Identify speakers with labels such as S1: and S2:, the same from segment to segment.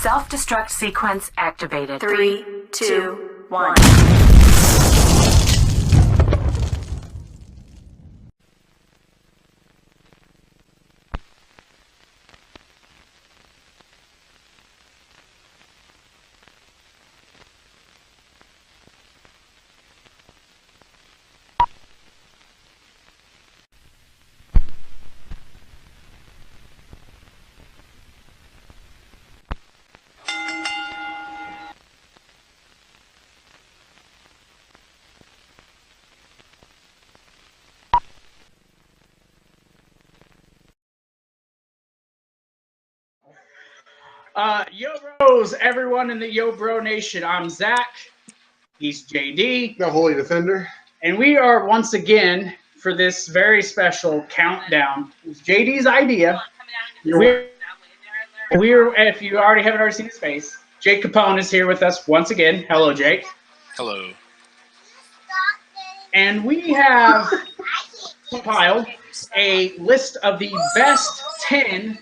S1: Self-destruct sequence activated. 3, 2, 1.
S2: Yo bros, everyone in the Yo Bro Nation. I'm Zach. He's JD.
S3: The Holy Defender.
S2: And we are once again for this very special countdown. It's JD's idea. We're, if you already haven't seen his face, Jake Capone is here with us once again. Hello, Jake.
S4: Hello.
S2: And we have compiled a list of the best 10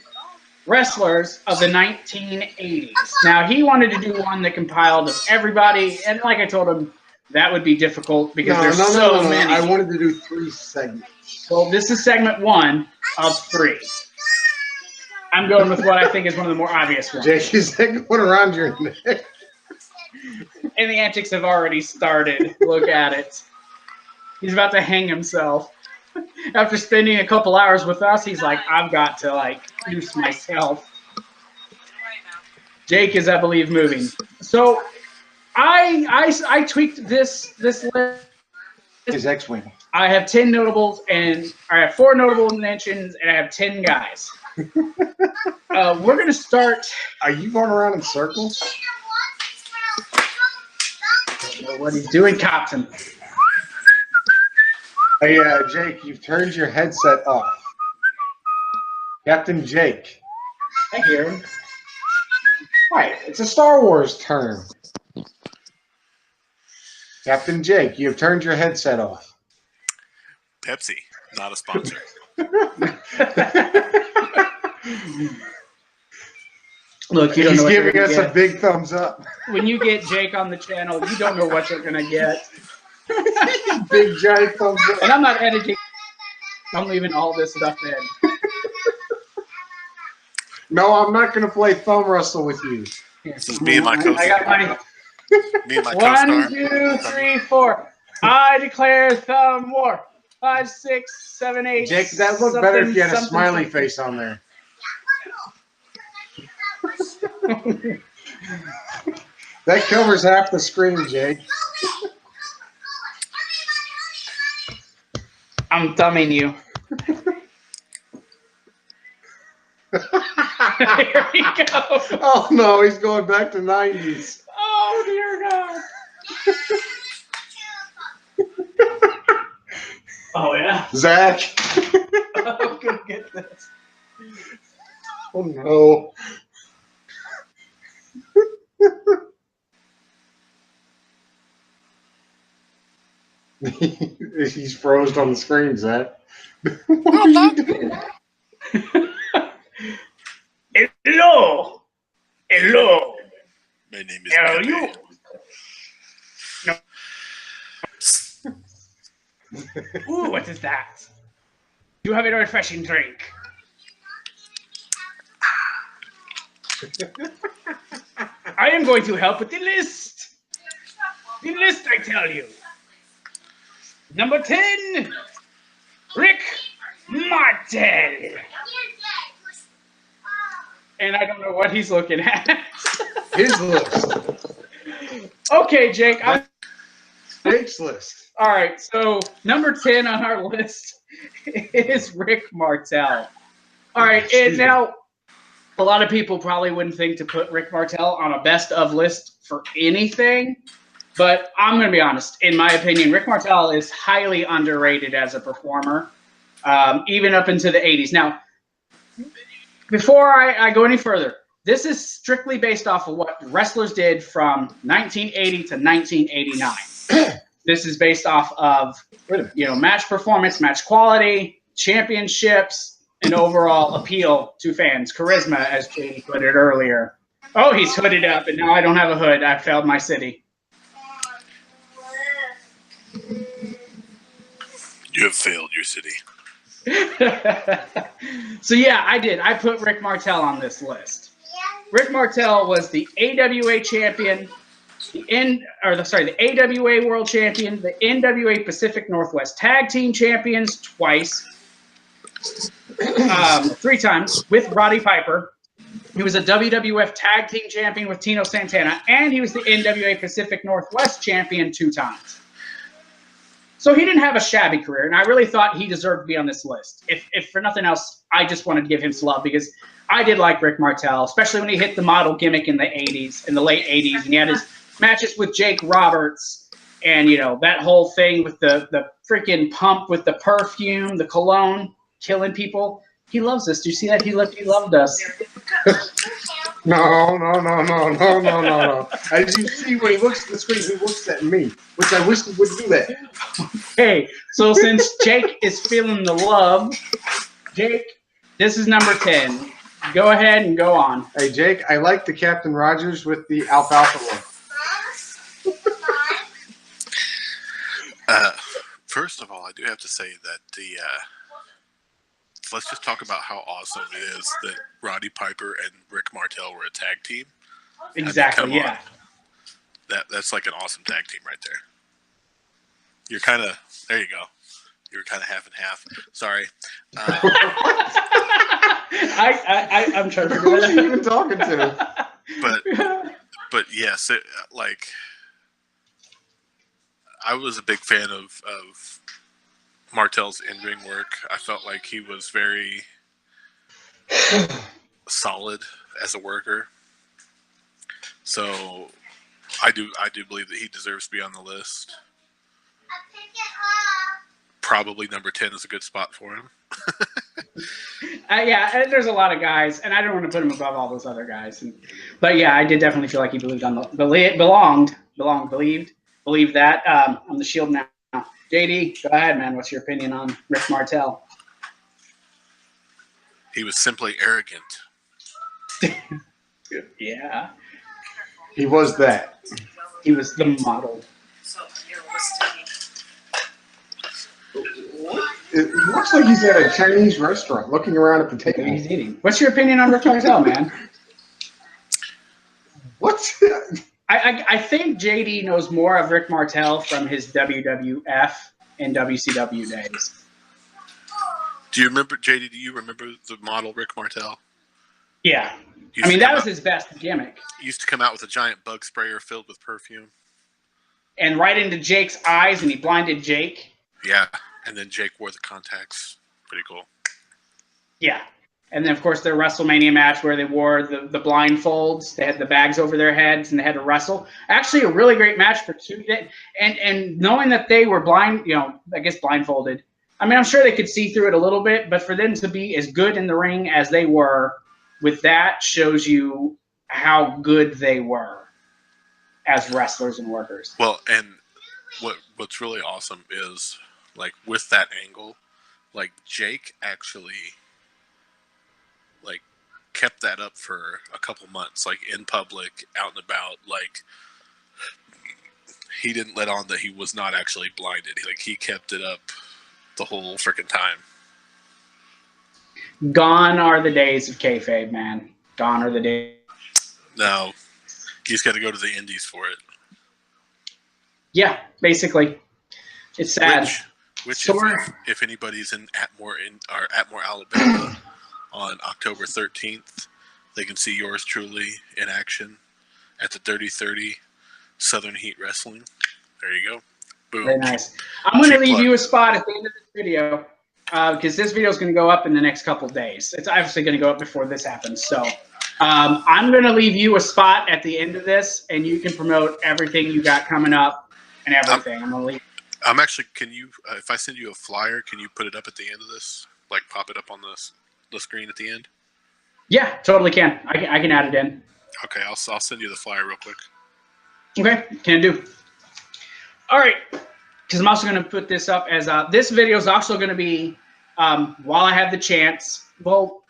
S2: wrestlers of the 1980s. Now, he wanted to do one that compiled of everybody, and like I told him, that would be difficult because there's so many.
S3: I wanted to do 3 segments.
S2: Well, this is segment 1 of 3. I'm going with what I think is one of the more obvious ones.
S3: Jake, is that going around your neck?
S2: And the antics have already started. Look at it. He's about to hang himself. After spending a couple hours with us, he's like, I've got to, juice myself. Jake is, I believe, moving. So I tweaked this list.
S3: His X-Wing.
S2: I have 10 notables, and I have 4 notable mentions, and I have 10 guys. We're going to start.
S3: Are you going around in circles?
S2: I don't know what he's doing, Captain.
S3: Hey, Jake, you've turned your headset off. Captain Jake.
S2: I hear him.
S3: Right, it's a Star Wars term. Captain Jake, you have turned your headset off.
S4: Pepsi, not a sponsor.
S2: Look, you don't
S3: He's
S2: know what
S3: giving
S2: you're
S3: us
S2: gonna
S3: a big thumbs up.
S2: When you get Jake on the channel, you don't know what you're going to get.
S3: Big giant thumbs up.
S2: And I'm not editing. I'm leaving all this stuff in.
S3: No, I'm not going to play thumb wrestle with you.
S4: This is me and my co-star.
S2: I got my
S4: Me and my co-star.
S2: 1, 2, 3, 4. I declare thumb war. 5, 6, 7, 8.
S3: Jake, that looked better if you had a smiley face on there. That covers half the screen, Jake.
S2: I'm thumbing you. Here we go.
S3: Oh no, he's going back to 90s.
S2: Oh dear God. Oh yeah.
S3: Zach.
S2: Oh, good, get this.
S3: Oh no. He's frozen on the screen, Zach. What are you doing?
S2: Hello. Hello.
S4: My name is
S2: How are
S4: Pepe.
S2: you? Ooh, what is that? You have a refreshing drink. I am going to help with the list. The list, I tell you. Number 10, Rick Martel. And I don't know what he's looking at.
S3: His list.
S2: Okay, Jake.
S3: Jake's list.
S2: All right, so number 10 on our list is Rick Martel. All right, and now a lot of people probably wouldn't think to put Rick Martel on a best of list for anything, but I'm going to be honest. In my opinion, Rick Martel is highly underrated as a performer, even up into the 80s. Now, before I go any further, this is strictly based off of what wrestlers did from 1980 to 1989. This is based off of, match performance, match quality, championships, and overall appeal to fans. Charisma, as JD put it earlier. Oh, he's hooded up, and now I don't have a hood. I failed my city.
S4: You have failed your city.
S2: So yeah, I did. I put Rick Martel on this list. Rick Martel was the AWA champion, the AWA World Champion, the NWA Pacific Northwest Tag Team Champions twice, 3 times with Roddy Piper. He was a WWF Tag Team Champion with Tino Santana, and he was the NWA Pacific Northwest Champion 2 times. So he didn't have a shabby career, and I really thought he deserved to be on this list. If for nothing else, I just wanted to give him some love because I did like Rick Martel, especially when he hit the model gimmick in the 80s, in the late 80s, and he had his matches with Jake Roberts, and you know that whole thing with the freaking pump with the perfume, the cologne, killing people. He loves us. Do you see that? He loved us.
S3: No. As you see, when he looks at the screen, he looks at me, which I wish he would do that.
S2: Okay, so since Jake is feeling the love, Jake, this is number 10. Go ahead and go on.
S3: Hey, Jake, I like the Captain Rogers with the alfalfa one.
S4: First of all, I do have to say that let's just talk about how awesome it is that Roddy Piper and Rick Martel were a tag team.
S2: Exactly,
S4: I mean, come
S2: yeah.
S4: on. That's like an awesome tag team right there. You're kind of, there you go. You're kind of half and half. Sorry.
S2: I'm trying to
S3: Who's he even talking to?
S4: But yes, I was a big fan of Martel's in-ring work. I felt like he was very solid as a worker. So I do believe that he deserves to be on the list. Probably number 10 is a good spot for him.
S2: Yeah, there's a lot of guys, and I don't want to put him above all those other guys. But yeah, I did definitely feel like he believed believed that. On the Shield now. JD, go ahead, man. What's your opinion on Rick Martel?
S4: He was simply arrogant.
S2: Yeah.
S3: He was that.
S2: He was the model.
S3: It looks like he's at a Chinese restaurant looking around at the table.
S2: He's eating. What's your opinion on Rick Martel, man?
S3: What's
S2: I think JD knows more of Rick Martel from his WWF and WCW days.
S4: Do you remember, JD, do you remember the model Rick Martel?
S2: Yeah. I mean, that was his best gimmick.
S4: He used to come out with a giant bug sprayer filled with perfume.
S2: And right into Jake's eyes, and he blinded Jake.
S4: Yeah, and then Jake wore the contacts. Pretty cool.
S2: Yeah. And then, of course, their WrestleMania match where they wore the blindfolds. They had the bags over their heads, and they had to wrestle. Actually, a really great match for 2 days. And knowing that they were blindfolded, I mean, I'm sure they could see through it a little bit, but for them to be as good in the ring as they were with that shows you how good they were as wrestlers and workers.
S4: Well, and what's really awesome is, like, with that angle, like, Jake actually, like, kept that up for a couple months, like, in public, out and about. Like, he didn't let on that he was not actually blinded. Like, he kept it up the whole freaking time.
S2: Gone are the days of kayfabe, man. Gone are the days.
S4: No, he's got to go to the Indies for it.
S2: Yeah, basically. It's sad.
S4: Which if anybody's in Atmore, Alabama, on October 13th, they can see yours truly in action at the Dirty 30 Southern Heat Wrestling. There you go. Boom.
S2: Very nice. I'm going to leave you a spot at the end of this video because this video is going to go up in the next couple days. It's obviously going to go up before this happens. So I'm going to leave you a spot at the end of this, and you can promote everything you got coming up and everything. I'm going to leave.
S4: I'm actually, can you, if I send you a flyer, can you put it up at the end of this? Like, pop it up on the screen at the end?
S2: Yeah, totally can. I can add it in.
S4: Okay, I'll send you the flyer real quick.
S2: Okay, can do. All right, because I'm also going to put this up as this video is also going to be while I have the chance. Well,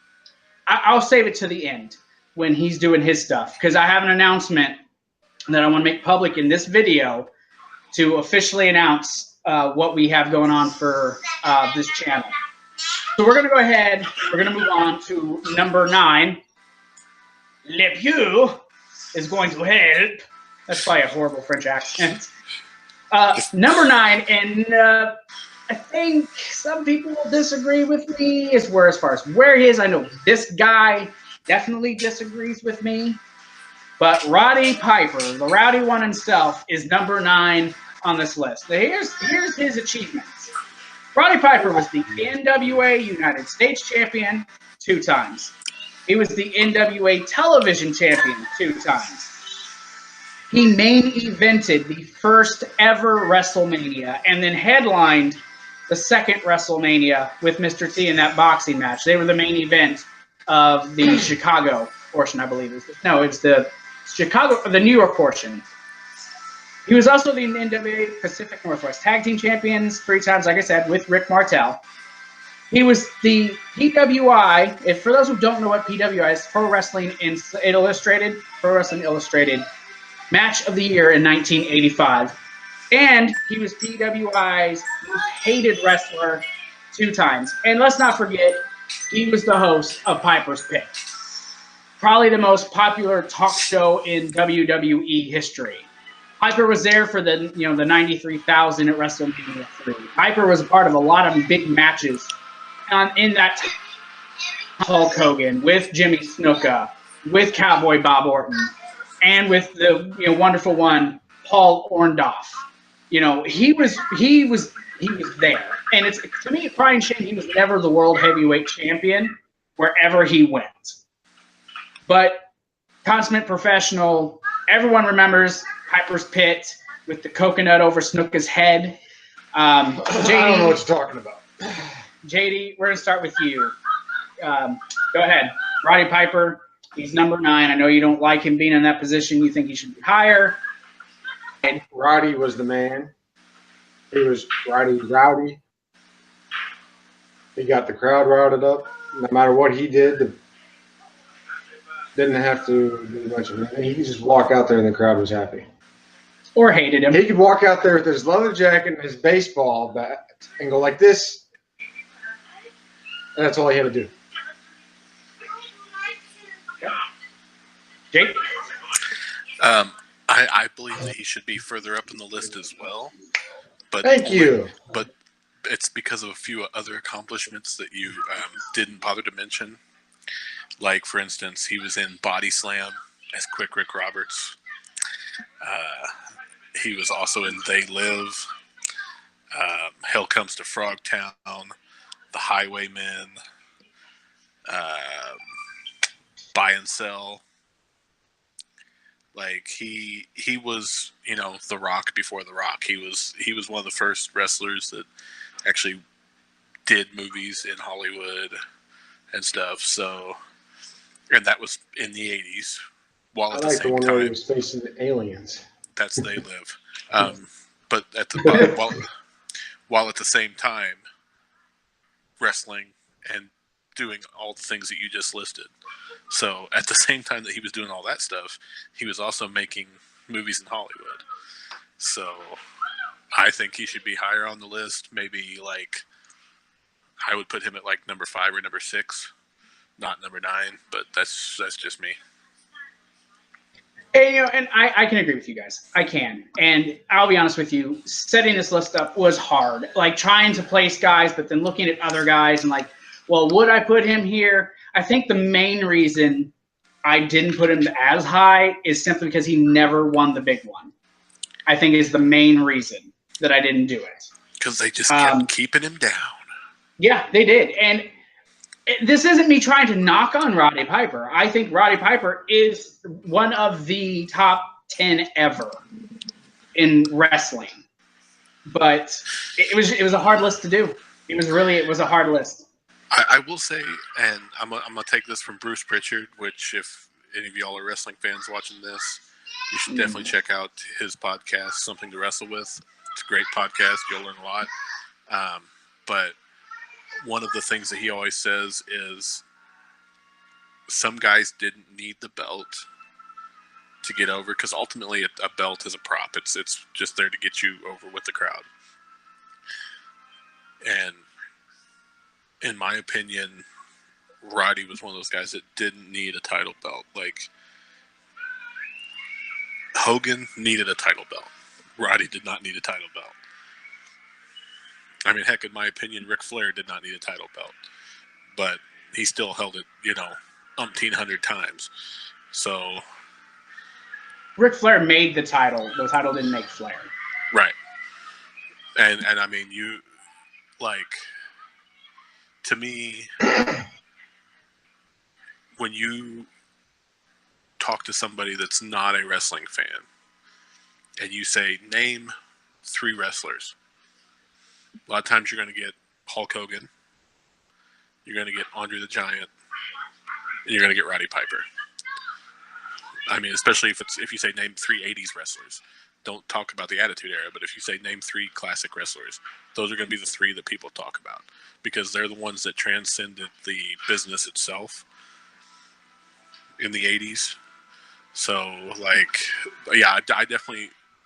S2: I'll save it to the end. when he's doing his stuff, because I have an announcement that I want to make public in this video to officially announce what we have going on for this channel. So we're going to go ahead. We're going to move on to number 9. Le Pew is going to help. That's probably a horrible French accent. Number 9, and I think some people will disagree with me as far as where he is. I know this guy definitely disagrees with me. But Roddy Piper, the rowdy one himself, is number 9 on this list. Now here's his achievements. Roddy Piper was the NWA United States champion 2 times. He was the NWA television champion 2 times. He main evented the first ever WrestleMania and then headlined the second WrestleMania with Mr. T in that boxing match. They were the main event of the Chicago portion, I believe. It was the New York portion. He was also the NWA Pacific Northwest Tag Team Champions 3 times, like I said, with Rick Martel. He was the PWI, if for those who don't know what PWI is, Pro Wrestling Illustrated Match of the Year in 1985. And he was PWI's most hated wrestler 2 times. And let's not forget, he was the host of Piper's Pit. Probably the most popular talk show in WWE history. Piper was there for the 93,000 at WrestleMania 3. Piper was a part of a lot of big matches in that time. Hulk Hogan, with Jimmy Snuka, with Cowboy Bob Orton, and with the wonderful one Paul Orndorff. He was there, and it's to me a crying shame he was never the world heavyweight champion wherever he went. But consummate professional, everyone remembers Piper's Pit with the coconut over Snuka's head. JD,
S3: I don't know what you're talking about.
S2: JD, we're going to start with you. Go ahead. Roddy Piper, he's number 9. I know you don't like him being in that position. You think he should be higher.
S3: Roddy was the man. He was rowdy. He got the crowd routed up. No matter what he did, didn't have to do much of anything. He could just walk out there and the crowd was happy.
S2: Or hated him.
S3: He could walk out there with his leather jacket and his baseball bat and go like this. And that's all he had to do.
S2: Jake?
S4: I believe that he should be further up in the list as well. But
S3: Thank you.
S4: But it's because of a few other accomplishments that you didn't bother to mention. Like, for instance, he was in Body Slam as Quick Rick Roberts. He was also in They Live, Hell Comes to Frogtown, The Highwaymen, Buy and Sell. Like, he was, The Rock before The Rock. He was one of the first wrestlers that actually did movies in Hollywood and stuff. So, and that was in the 80s. While at
S3: I like
S4: the
S3: the one
S4: same
S3: where he
S4: time,
S3: was facing the aliens.
S4: that's They Live. But at the while at the same time wrestling and doing all the things that you just listed. So at the same time that he was doing all that stuff, he was also making movies in Hollywood. So I think he should be higher on the list. Maybe I would put him at number 5 or number 6, not number 9. But that's just me.
S2: And I can agree with you guys. I can. And I'll be honest with you, setting this list up was hard. Trying to place guys, but then looking at other guys and well, would I put him here? I think the main reason I didn't put him as high is simply because he never won the big one. I think is the main reason that I didn't do it.
S4: Because they just kept keeping him down.
S2: Yeah, they did. And this isn't me trying to knock on Roddy Piper. I think Roddy Piper is one of the top 10 ever in wrestling. But it was a hard list to do. It was a hard list.
S4: I will say, and I'm gonna take this from Bruce Pritchard, which if any of y'all are wrestling fans watching this, you should definitely check out his podcast, Something to Wrestle With. It's a great podcast. You'll learn a lot. But one of the things that he always says is some guys didn't need the belt to get over, because ultimately a belt is a prop. It's just there to get you over with the crowd. And in my opinion, Roddy was one of those guys that didn't need a title belt. Like, Hogan needed a title belt. Roddy did not need a title belt. I mean, heck, in my opinion, Ric Flair did not need a title belt, but he still held it, 1,800 times. So
S2: Ric Flair made the title. The title didn't make Flair.
S4: Right. And I mean, you, like, to me, when you talk to somebody that's not a wrestling fan and you say, name 3 wrestlers, a lot of times you're going to get Hulk Hogan, you're going to get Andre the Giant, and you're going to get Roddy Piper. I mean, especially if you say name 3 80s wrestlers. Don't talk about the Attitude Era, but if you say name 3 classic wrestlers, those are going to be the 3 that people talk about, because they're the ones that transcended the business itself in the 80s. So, like, yeah,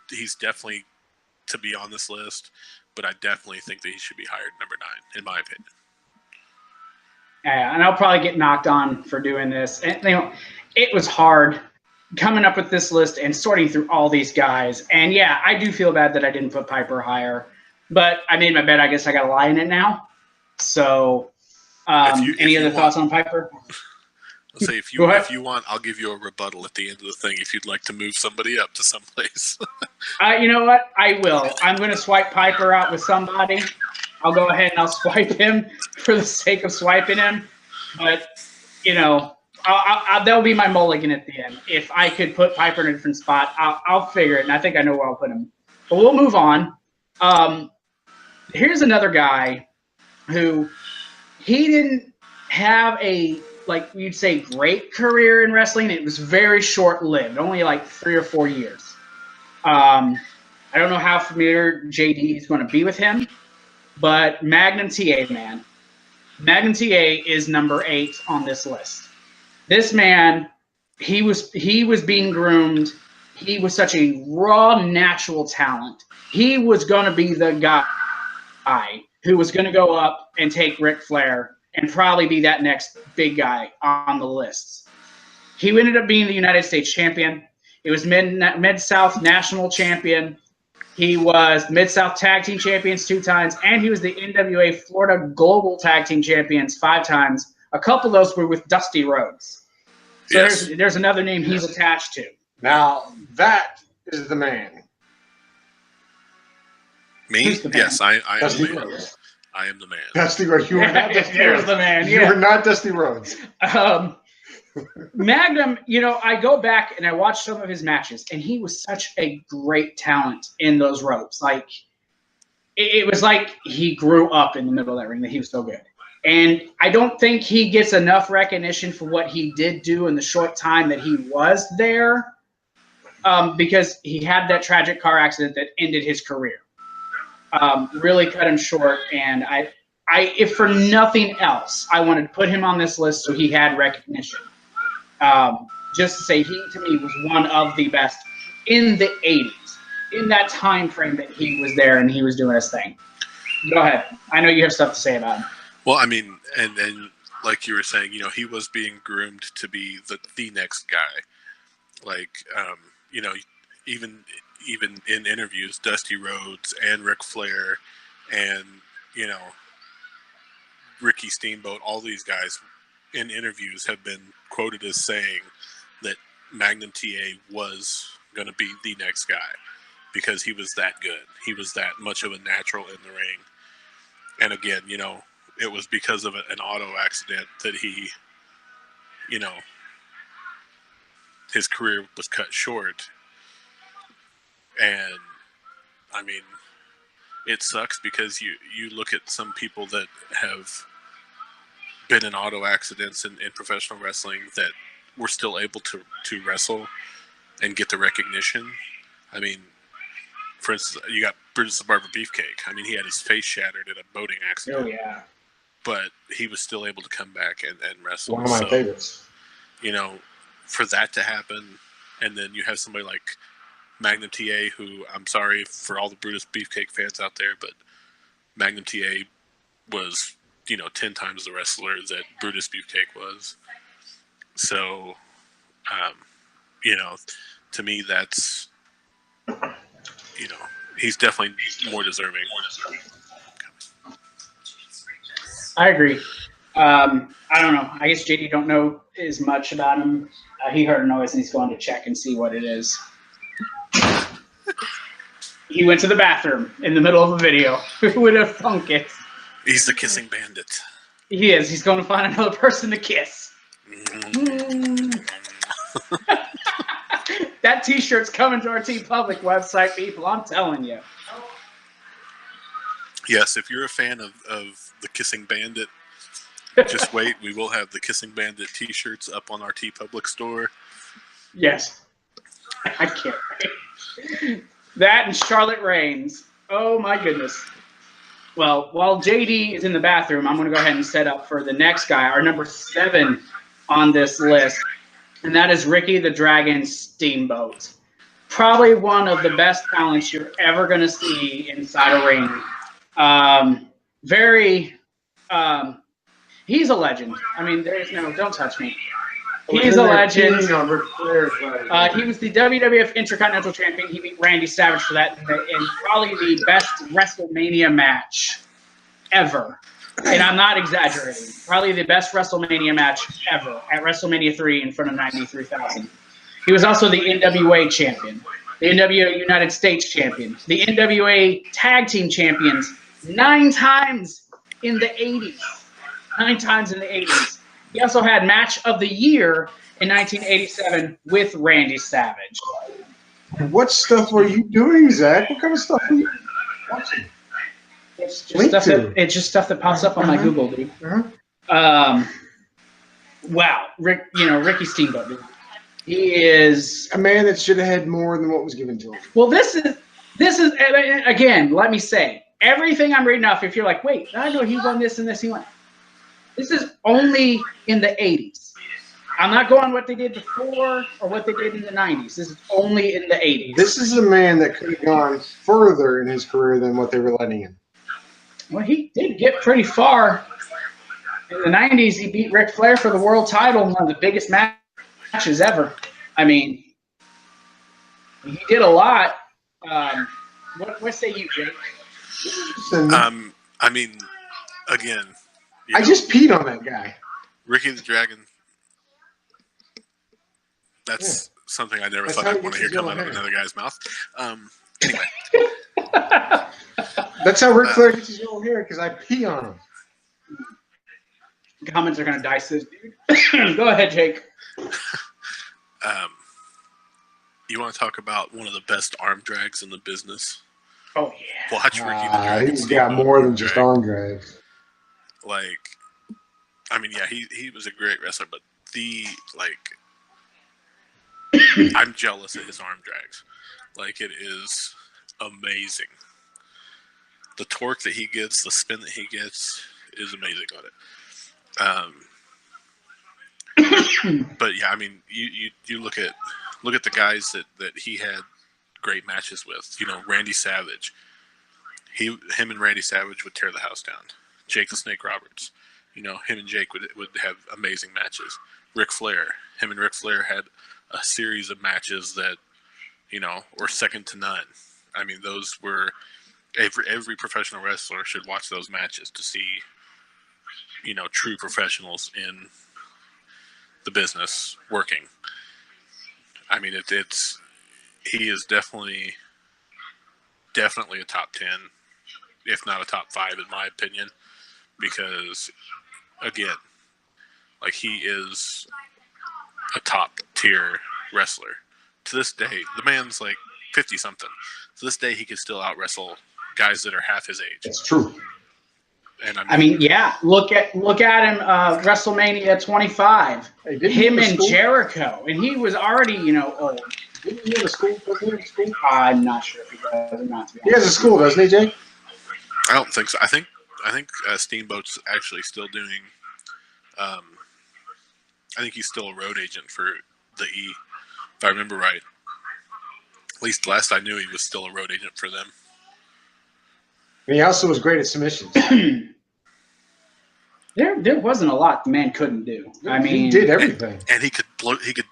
S4: he's definitely to be on this list, but I definitely think that he should be hired number 9, in my opinion.
S2: Yeah, and I'll probably get knocked on for doing this. And, it was hard coming up with this list and sorting through all these guys. And yeah, I do feel bad that I didn't put Piper higher, but I made my bet. I guess I got to lie in it now. So, any other thoughts on Piper?
S4: Let's say if you want, I'll give you a rebuttal at the end of the thing if you'd like to move somebody up to someplace.
S2: You know what? I will. I'm going to swipe Piper out with somebody. I'll go ahead and I'll swipe him for the sake of swiping him. But, that'll be my mulligan at the end. If I could put Piper in a different spot, I'll figure it, and I think I know where I'll put him. But we'll move on. Here's another guy who he didn't have a, like you'd say, great career in wrestling. It was very short-lived, only like 3 or 4 years. I don't know how familiar JD is going to be with him, but Magnum TA, man. Magnum TA is number 8 on this list. This man, he was being groomed. He was such a raw, natural talent. He was going to be the guy who was going to go up and take Ric Flair and probably be that next big guy on the list. He ended up being the United States champion. He was Mid-South national champion. He was Mid-South tag team champions 2 times, and he was the NWA Florida Global Tag Team champions 5 times. A couple of those were with Dusty Rhodes. So yes. There's another name he's attached to.
S3: Now, that is the man.
S4: Me?
S2: The man?
S4: Yes, I am
S3: Dusty
S4: the man.
S3: Rhodes.
S4: I am the man.
S3: Dusty Rhodes. You are not Dusty
S2: There's
S3: Rhodes.
S2: the man.
S3: You
S2: Yeah.
S3: are not Dusty Rhodes.
S2: Magnum, I go back and I watch some of his matches, and he was such a great talent in those ropes. Like, it was like he grew up in the middle of that ring, that he was so good. And I don't think he gets enough recognition for what he did do in the short time that he was there, because he had that tragic car accident that ended his career. Really cut him short, and if for nothing else, I wanted to put him on this list so he had recognition. Just to say, he to me was one of the best in the 80s, in that time frame that he was there and he was doing his thing. Go ahead. I know you have stuff to say about him.
S4: Well, I mean, and like you were saying, he was being groomed to be the next guy. Like, even in interviews, Dusty Rhodes and Ric Flair and, Ricky Steamboat, all these guys in interviews have been quoted as saying that Magnum TA was going to be the next guy because he was that good. He was that much of a natural in the ring. And again, it was because of an auto accident that he, his career was cut short. And, I mean, it sucks because you look at some people that have been in auto accidents in professional wrestling that were still able to wrestle and get the recognition. I mean, for instance, you got Brutus the Barber Beefcake. I mean, he had his face shattered in a boating accident.
S2: Oh, yeah.
S4: But he was still able to come back and wrestle.
S3: One of my favorites.
S4: you know, for that to happen, and then you have somebody like Magnum TA, who, I'm sorry for all the Brutus Beefcake fans out there, but Magnum TA was, 10 times the wrestler that Brutus Beefcake was. So, to me, that's, he's definitely more deserving.
S2: I agree. I don't know. I guess JD don't know as much about him. He heard a noise and he's going to check and see what it is. He went to the bathroom in the middle of a video. Who would have thunk it?
S4: He's the kissing bandit.
S2: He is. He's going to find another person to kiss. That T-shirt's coming to our TeePublic website, people. I'm telling you.
S4: Yes, if you're a fan of the Kissing Bandit, just wait. We will have the Kissing Bandit T-shirts up on our TeePublic store.
S2: Yes. I can't wait. That and Charlotte Reigns. Oh, my goodness. Well, while JD is in the bathroom, I'm going to go ahead and set up for the next guy, our number 7 on this list, and that is Ricky the Dragon Steamboat. Probably one of the best talents you're ever going to see inside a ring. He's a legend. I mean, there's no, don't touch me. He's a legend. He was the WWF Intercontinental Champion. He beat Randy Savage for that in probably the best WrestleMania match ever. And I'm not exaggerating. Probably the best WrestleMania match ever at WrestleMania 3 in front of 93,000. He was also the NWA champion, the NWA United States champion, the NWA Tag Team champions 9 times in the 80s. 9 times in the 80s. He also had Match of the Year in 1987 with Randy Savage.
S3: What stuff are you doing, Zach? What kind of stuff are you watching?
S2: It's just stuff that pops up on my Google, dude. Wow, Ricky Steamboat, dude. He is
S3: a man that should have had more than what was given to him.
S2: Well, this is again. Let me say, everything I'm reading off. If you're like, wait, I know he won this and this, he won. This is only in the 80s. I'm not going what they did before or what they did in the 90s. This is only in the 80s.
S3: This is a man that could have gone further in his career than what they were letting him.
S2: Well, he did get pretty far. In the 90s, he beat Ric Flair for the world title in one of the biggest matches ever. I mean, he did a lot. What say you, Jake?
S4: I mean, again,
S3: I just peed on that guy.
S4: Ricky the Dragon. That's something I never thought I'd want to hear come out of another guy's mouth. Anyway.
S3: That's how Ric Flair gets his yellow hair, because I pee on him.
S2: Comments are going to dice this, dude. Go ahead, Jake.
S4: You want to talk about one of the best arm drags in the business?
S2: Oh, yeah.
S4: Watch Ricky the Dragon.
S3: He's got more than just arm drags.
S4: Like, I mean, yeah, he was a great wrestler, but I'm jealous of his arm drags. Like, it is amazing. The torque that he gets, the spin that he gets is amazing on it. But yeah, I mean, you look at the guys that he had great matches with. Randy Savage. Him and Randy Savage would tear the house down. Jake the Snake Roberts. Him and Jake would have amazing matches. Ric Flair. Him and Ric Flair had a series of matches that, were second to none. I mean, those were every professional wrestler should watch those matches to see, true professionals in the business working. I mean, he is definitely a top 10, if not a top 5 in my opinion, because again, like, he is a top tier wrestler. To this day, the man's like 50 something. To this day, he can still out wrestle guys that are half his age.
S3: It's true.
S4: And
S2: I mean, yeah. Look at him, WrestleMania 25. Him and Jericho, and he was already, old.
S3: Didn't he have a school? Doesn't he have a school?
S2: I'm not sure if he does or not.
S3: He has a school, doesn't he, Jake?
S4: I don't think so. I think Steamboat's actually still doing I think he's still a road agent for the E, if I remember right. At least last I knew, he was still a road agent for them.
S3: And he also was great at submissions.
S2: There wasn't a lot the man couldn't do. I mean,
S3: he did everything,
S4: and he could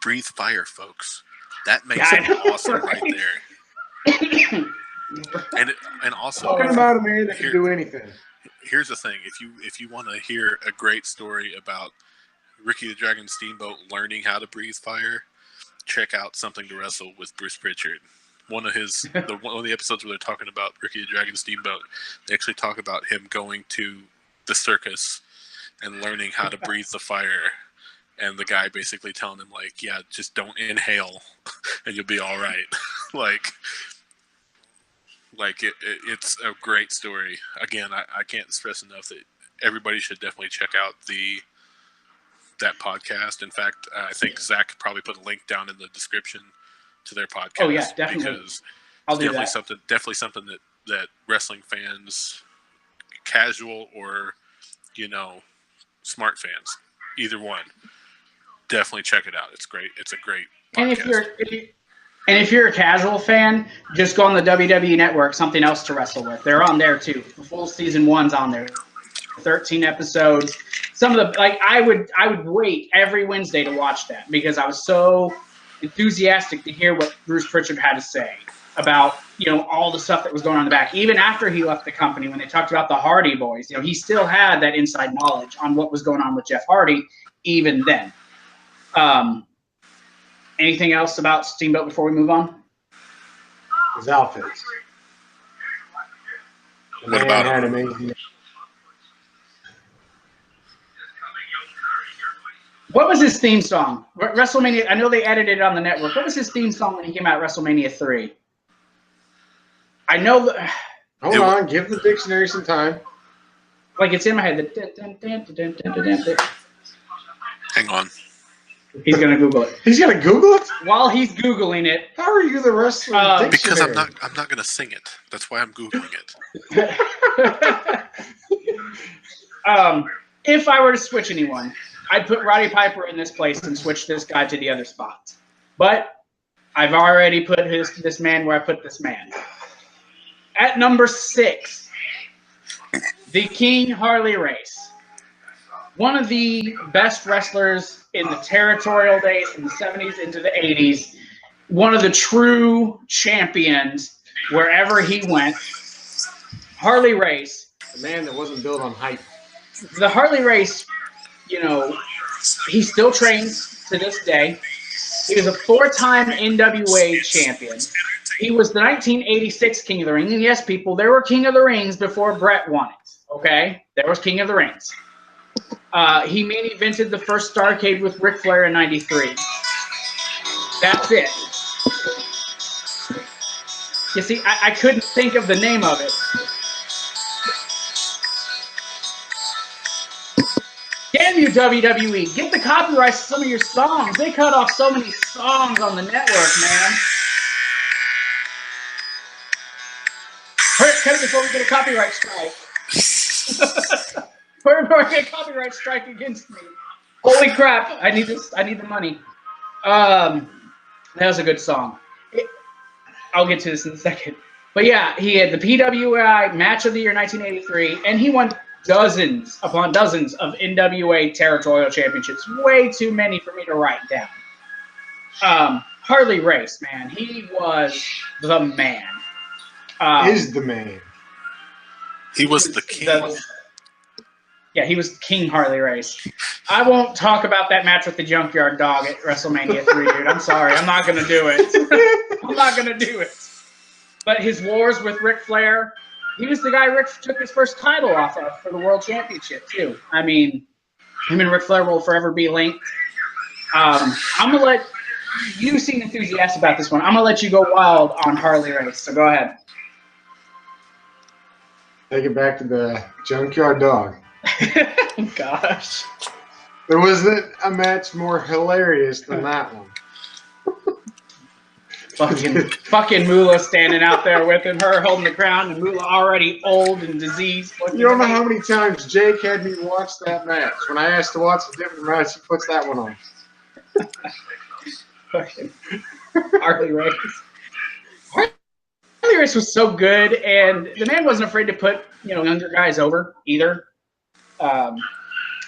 S4: breathe fire, folks. That makes him awesome right there. And also,
S3: talking about a man that can do anything.
S4: Here's the thing: if you want to hear a great story about Ricky the Dragon Steamboat learning how to breathe fire, check out Something to Wrestle with Bruce Pritchard. One of the episodes where they're talking about Ricky the Dragon Steamboat, they actually talk about him going to the circus and learning how to breathe the fire, and the guy basically telling him like, yeah, just don't inhale and you'll be all right. It's a great story. Again, I can't stress enough that everybody should definitely check out that podcast. In fact, I think Zach could probably put a link down in the description to their podcast.
S2: Oh yeah, definitely.
S4: Because
S2: I'll do
S4: it's
S2: that.
S4: definitely something that wrestling fans, casual or smart fans, either one, definitely check it out. It's great. It's a great podcast.
S2: And if you're a casual fan, just go on the WWE Network, Something Else to Wrestle With. They're on there too. The full season 1's on there. 13 episodes. Some of the I would wait every Wednesday to watch that because I was so enthusiastic to hear what Bruce Pritchard had to say about all the stuff that was going on in the back. Even after he left the company, when they talked about the Hardy Boys, he still had that inside knowledge on what was going on with Jeff Hardy even then. Anything else about Steamboat before we move on?
S3: His outfits.
S4: What about him?
S3: Amazing.
S2: What was his theme song? WrestleMania. I know they edited it on the network. What was his theme song when he came out at WrestleMania 3? I know.
S3: Hold on, give the dictionary some time.
S2: Like it's in my head.
S4: Hang on.
S2: He's gonna Google it.
S3: He's gonna Google it?
S2: While he's Googling it,
S3: how are you the wrestling dictionary?
S4: Because I'm not gonna sing it. That's why I'm Googling it.
S2: If I were to switch anyone, I'd put Roddy Piper in this place and switch this guy to the other spot. But I've already put this man where I put this man. At number 6, the King Harley Race. One of the best wrestlers in the territorial days from the 70s into the 80s. One of the true champions wherever he went. Harley Race.
S3: The man that wasn't built on hype.
S2: The Harley Race, he still trains to this day. He was a 4-time NWA champion. He was the 1986 King of the Ring. And yes, people, there were King of the Rings before Brett won it. Okay? There was King of the Rings. He main evented the first Starrcade with Ric Flair in '93. That's it. You see, I couldn't think of the name of it. Damn you, WWE. Get the copyrights to some of your songs. They cut off so many songs on the network, man. Hurry, cut it before we get a copyright strike. Before we get a copyright strike against me. Holy crap. I need this. I need the money. That was a good song. I'll get to this in a second. But yeah, he had the PWI Match of the Year 1983, and he won dozens upon dozens of NWA territorial championships. Way too many for me to write down. Harley Race, man. He was the man.
S3: Is the man.
S4: He was the king.
S2: Yeah, he was King Harley Race. I won't talk about that match with the Junkyard Dog at WrestleMania 3, dude. I'm sorry. I'm not going to do it. I'm not going to do it. But his wars with Ric Flair, he was the guy Rick took his first title off of for the World Championship, too. I mean, him and Ric Flair will forever be linked. I'm going to let you seem enthusiastic about this one. I'm going to let you go wild on Harley Race, so go ahead.
S3: Take it back to the Junkyard Dog.
S2: Gosh.
S3: There wasn't a match more hilarious than that one.
S2: Fucking Moolah standing out there with him, her holding the crown, and Moolah already old and diseased.
S3: You don't know how many times Jake had me watch that match. When I asked to watch a different match, he puts that one on.
S2: Fucking Harley Race. Harley Race was so good, and the man wasn't afraid to put younger guys over either. Well,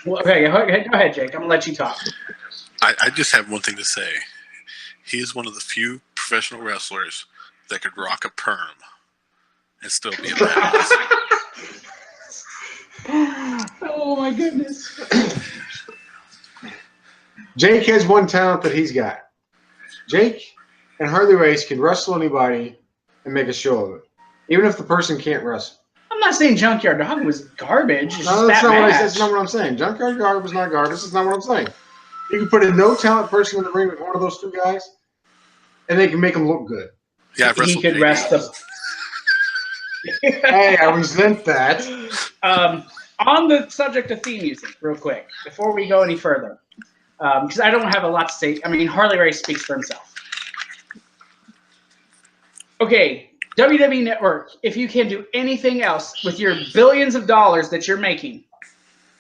S2: okay, go ahead, Jake. I'm gonna let you talk.
S4: I just have one thing to say. He is one of the few professional wrestlers that could rock a perm and still be a badass.
S2: Oh my goodness.
S3: Jake has one talent that he's got. Jake and Harley Race can wrestle anybody and make a show of it, even if the person can't wrestle.
S2: I'm not saying Junkyard Dog was garbage. It's
S3: No,
S2: just
S3: that's not what I'm saying. Junkyard Dog was not garbage. That's not what I'm saying. You can put a no-talent person in the ring with one of those two guys, and they can make them look good.
S4: Yeah,
S2: he could rest them.
S3: Hey, I resent that.
S2: On the subject of theme music, real quick, before we go any further, because I don't have a lot to say. I mean, Harley Race speaks for himself. Okay, WWE Network, if you can do anything else with your billions of dollars that you're making,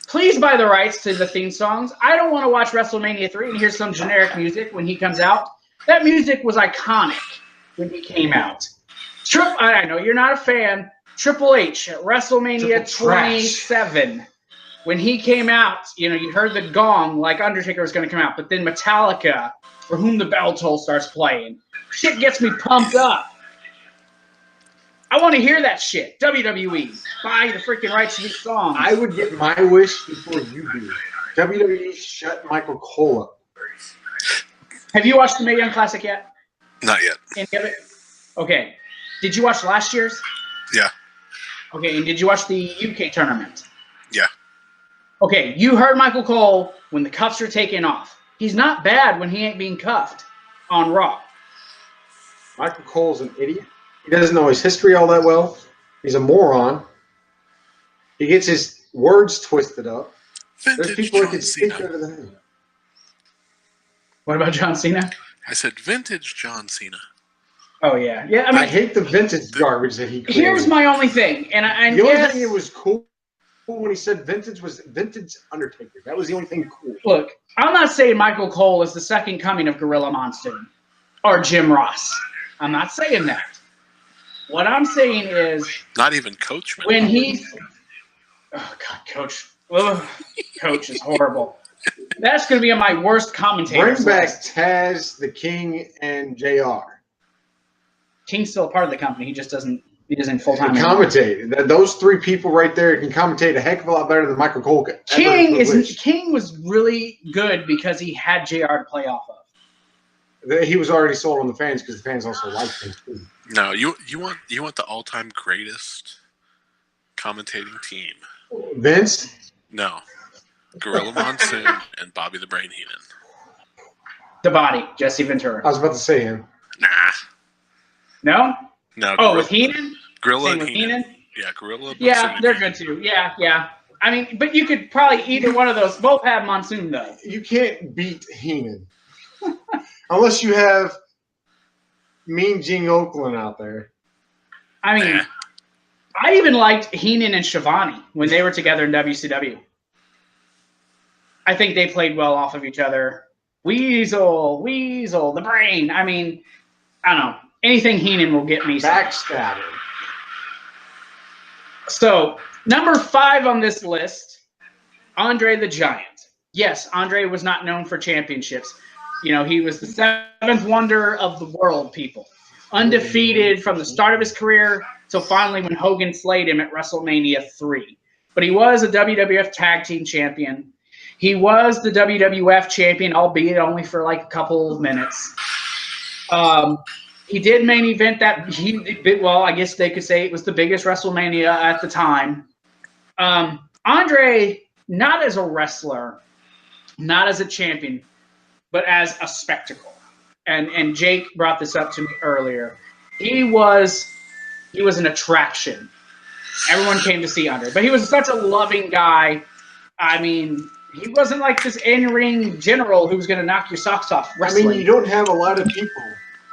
S2: please buy the rights to the theme songs. I don't want to watch WrestleMania 3 and hear some generic music when he comes out. That music was iconic when he came out. I know you're not a fan. Triple H at WrestleMania 27. When he came out, you heard the gong like Undertaker was going to come out. But then Metallica, For Whom the Bell Tolls, starts playing. Shit gets me pumped up. I want to hear that shit. WWE, buy the freaking rights to these songs.
S3: I would get my wish before you do. WWE shut Michael Cole up.
S2: Have you watched the Mae Young Classic yet?
S4: Not yet.
S2: Any of it? Okay. Did you watch last year's?
S4: Yeah.
S2: Okay, and did you watch the UK tournament?
S4: Yeah.
S2: Okay, you heard Michael Cole when the cuffs are taken off. He's not bad when he ain't being cuffed on Raw.
S3: Michael Cole's an idiot. He doesn't know his history all that well. He's a moron. He gets his words twisted up.
S4: Vintage
S3: There's people that
S4: John
S3: can speak
S4: Cena.
S3: better than him.
S2: What about John Cena?
S4: I said vintage John Cena.
S2: Oh, yeah. Yeah,
S3: I hate the vintage garbage that he created.
S2: Here's my only thing. And
S3: the only thing it was cool when he said vintage was vintage Undertaker. That was the only thing cool.
S2: Look, I'm not saying Michael Cole is the second coming of Gorilla Monsoon or Jim Ross. I'm not saying that. What I'm saying is...
S4: Not even Coachman.
S2: When he... Oh, God, Coach. Ugh, Coach is horrible. That's going to be on my worst commentator.
S3: Bring back Taz, the King, and JR.
S2: King's still a part of the company. He just doesn't... He doesn't full-time
S3: commentate. Those three people right there can commentate a heck of a lot better than Michael Cole could.
S2: King was really good because he had JR to play off of.
S3: He was already sold on the fans because the fans also liked him too.
S4: No, you want the all-time greatest commentating team.
S3: Vince?
S4: No. Gorilla Monsoon and Bobby the Brain Heenan.
S2: The Body, Jesse Ventura.
S3: I was about to say him.
S4: Nah.
S2: No?
S4: No.
S2: Oh, with Heenan?
S4: Gorilla
S2: Same
S4: and
S2: with
S4: Heenan.
S2: Heenan?
S4: Yeah, Gorilla.
S2: Yeah,
S4: Monsoon,
S2: they're good too. Yeah. I mean, but you could probably either one of those. Both have Monsoon though.
S3: You can't beat Heenan unless you have Mean Gene Oakland out there.
S2: I mean, I even liked Heenan and Shivani when they were together in WCW. I think they played well off of each other. Weasel, the Brain. I mean, I don't know. Anything Heenan will get me.
S3: Backstabber.
S2: So, number 5 on this list, Andre the Giant. Yes, Andre was not known for championships. He was the 7th wonder of the world, people. Undefeated from the start of his career till finally when Hogan slayed him at WrestleMania 3. But he was a WWF Tag Team Champion. He was the WWF Champion, albeit only for like a couple of minutes. He did main event that I guess they could say it was the biggest WrestleMania at the time. Andre, not as a wrestler, not as a champion, but as a spectacle. And Jake brought this up to me earlier. He was an attraction. Everyone came to see Andre. But he was such a loving guy. I mean, he wasn't like this in-ring general who was going to knock your socks off wrestling.
S3: I mean, you don't have a lot of people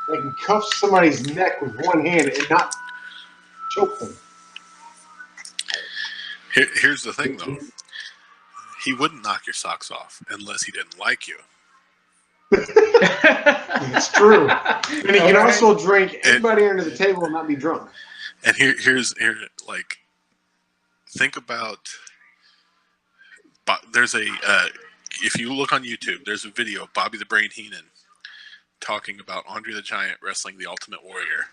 S3: that can cuff somebody's neck with one hand and not choke them.
S4: Here's the thing, though. He wouldn't knock your socks off unless he didn't like you.
S3: It's true. And he can also drink anybody under the table and not be drunk.
S4: And like, think about. There's a if you look on YouTube, there's a video of Bobby the Brain Heenan talking about Andre the Giant wrestling the Ultimate Warrior,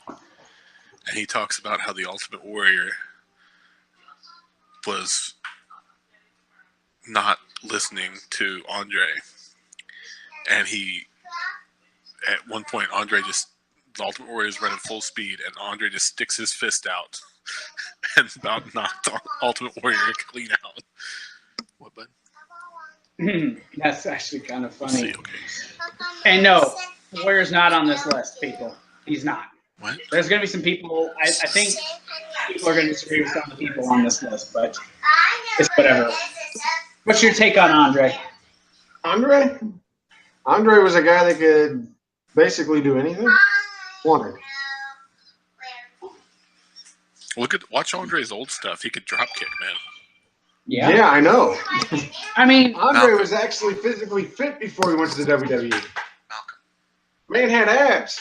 S4: and he talks about how the Ultimate Warrior was not listening to Andre, and at one point the Ultimate Warrior is running full speed, and Andre just sticks his fist out and about knocked Ultimate Warrior clean out. What, bud?
S2: That's actually kind of funny.
S4: See, okay.
S2: And no, Warrior's not on this list, people. He's not.
S4: What?
S2: There's going to be some people, I think people are going to disagree with some of the people on this list, but it's whatever. What's your take on Andre?
S3: Andre was a guy that could basically do anything. Wanted.
S4: Watch Andre's old stuff. He could drop kick, man.
S3: Yeah, I know.
S2: I mean,
S3: Andre was actually physically fit before he went to the WWE. Man had abs.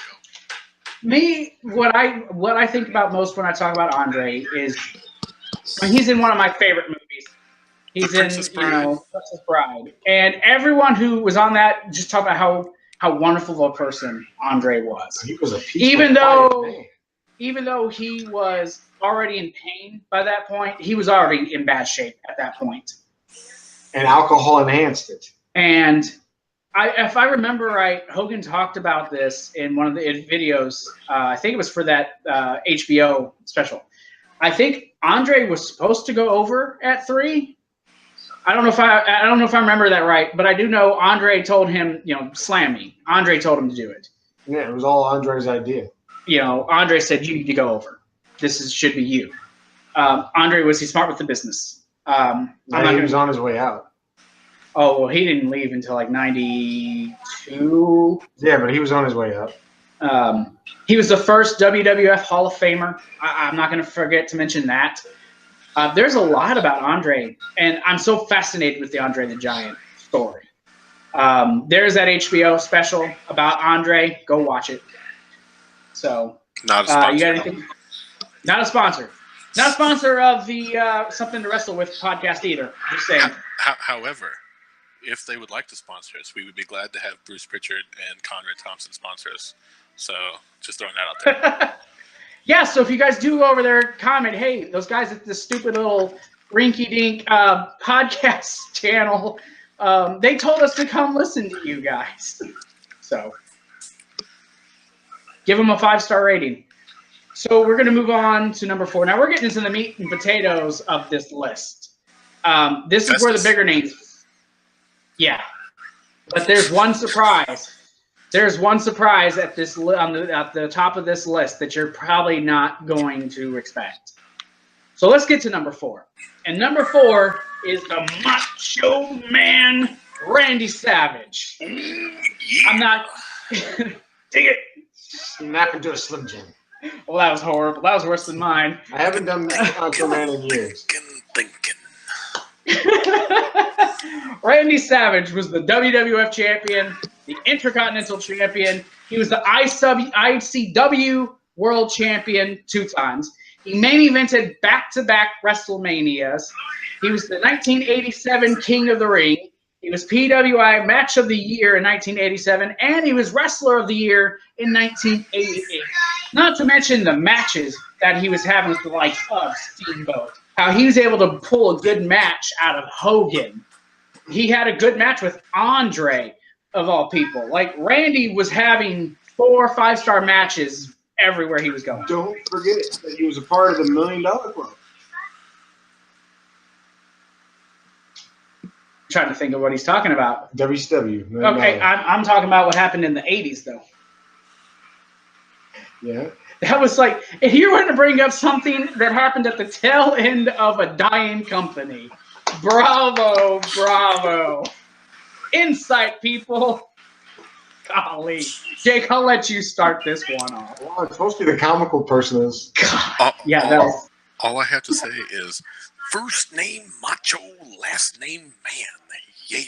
S2: What I think about most when I talk about Andre is when he's in one of my favorite movies. He's in, Princess Bride. And everyone who was on that just talked about how wonderful of a person Andre was.
S3: He was a piece
S2: even though he was already in pain by that point, he was already in bad shape at that point.
S3: And alcohol enhanced it.
S2: And if I remember right, Hogan talked about this in one of the videos. I think it was for that HBO special. I think Andre was supposed to go over at 3. I don't know if I remember that right, but I do know Andre told him, slam me. Andre told him to do it.
S3: Yeah, it was all Andre's idea.
S2: Andre said, you need to go over. Should be you. Andre, was he smart with the business?
S3: He was on his way out.
S2: Oh, well, he didn't leave until like 92.
S3: Yeah, but he was on his way out.
S2: He was the first WWF Hall of Famer. I'm not going to forget to mention that. There's a lot about Andre, and I'm so fascinated with the Andre the Giant story. There's that HBO special about Andre. Go watch it. So,
S4: not a sponsor.
S2: You got anything? Not a sponsor. Not a sponsor of the Something to Wrestle With podcast either. Just saying.
S4: However, if they would like to sponsor us, we would be glad to have Bruce Pritchard and Conrad Thompson sponsor us. So, just throwing that out there.
S2: Yeah, so if you guys do go over there, comment, hey, those guys at this stupid little rinky-dink podcast channel, they told us to come listen to you guys. So, give them a 5-star rating. So we're going to move on to number 4. Now we're getting into the meat and potatoes of this list. This is where the bigger names. Yeah, but there's one surprise. There's one surprise at this at the top of this list that you're probably not going to expect. So let's get to number 4. And number 4 is the Macho Man Randy Savage. I'm not. Dig it.
S3: Snap into a Slim Jim.
S2: Well, that was horrible. That was worse than mine.
S3: I haven't done Macho Man in years.
S4: Thinking.
S2: Randy Savage was the WWF champion, the Intercontinental champion. He was the ICW world champion 2 times. He main evented back-to-back WrestleManias. He was the 1987 King of the Ring. He was PWI Match of the Year in 1987, and he was Wrestler of the Year in 1988. Not to mention the matches that he was having with the likes of Steamboat. How he was able to pull a good match out of Hogan. He had a good match with Andre, of all people. Like, Randy was having 4 5-star matches everywhere he was going.
S3: Don't forget that he was a part of the $1 Million Club.
S2: I'm trying to think of what he's talking about.
S3: WCW.
S2: Okay, I'm talking about what happened in the 80s, though.
S3: Yeah.
S2: That was like, if you were to bring up something that happened at the tail end of a dying company. Bravo, bravo. Insight, people. Golly. Jake, I'll let you start this one off.
S3: Well, it's supposed to be the comical person is.
S2: Yeah, that was...
S4: All I have to say is, first name Macho, last name Man. Yeah.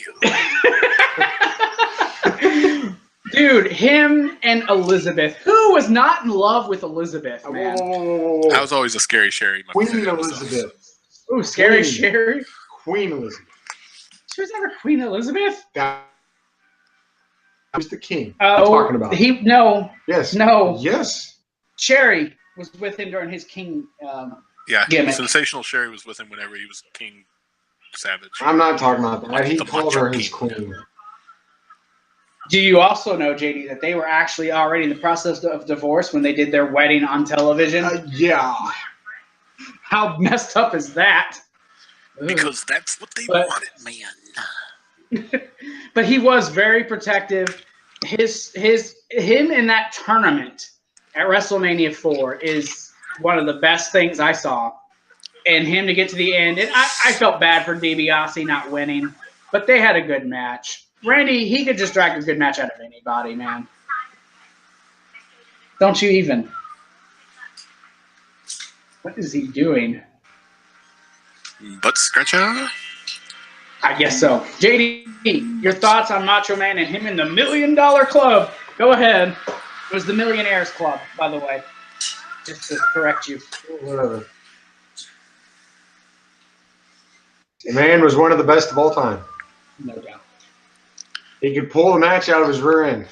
S2: Dude, him and Elizabeth. Who was not in love with Elizabeth, man?
S3: Whoa.
S4: I was always a Scary Sherry.
S3: Queen Elizabeth.
S2: Ooh, Scary
S3: Queen.
S2: Sherry.
S3: Queen Elizabeth.
S2: She was never Queen Elizabeth?
S3: That was the king. I'm talking about.
S2: No.
S3: Yes.
S2: No.
S3: Yes.
S2: Sherry was with him during his king gimmick.
S4: Sensational Sherry was with him whenever he was King Savage.
S3: I'm not talking about that. He
S4: The
S3: called
S4: Macho
S3: her his
S4: King.
S3: queen.
S2: Do you also know, JD, that they were actually already in the process of divorce when they did their wedding on television?
S3: Yeah.
S2: How messed up is that?
S4: Because that's what they wanted, man.
S2: But he was very protective. Him in that tournament at WrestleMania 4 is one of the best things I saw. And him to get to the end, and I felt bad for DiBiase not winning, but they had a good match. Randy, he could just drag a good match out of anybody, man. Don't you even? What is he doing?
S4: Butt scratcher?
S2: I guess so. JD, your thoughts on Macho Man and him in the $1 Million Club? Go ahead. It was the Millionaires Club, by the way. Just to correct you.
S3: Whatever. The man was one of the best of all time.
S2: No doubt.
S3: He could pull the match out of his rear end.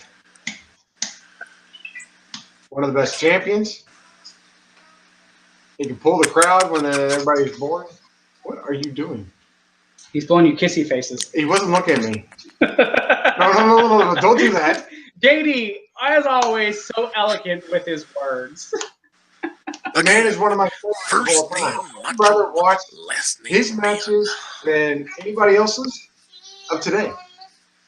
S3: One of the best champions. He could pull the crowd when everybody's bored. What are you doing?
S2: He's blowing you kissy faces.
S3: He wasn't looking at me. No, don't do that.
S2: JD, as always, so elegant with his words.
S3: The man is one of my favorites of all time. I'd rather watch his matches than anybody else's of today.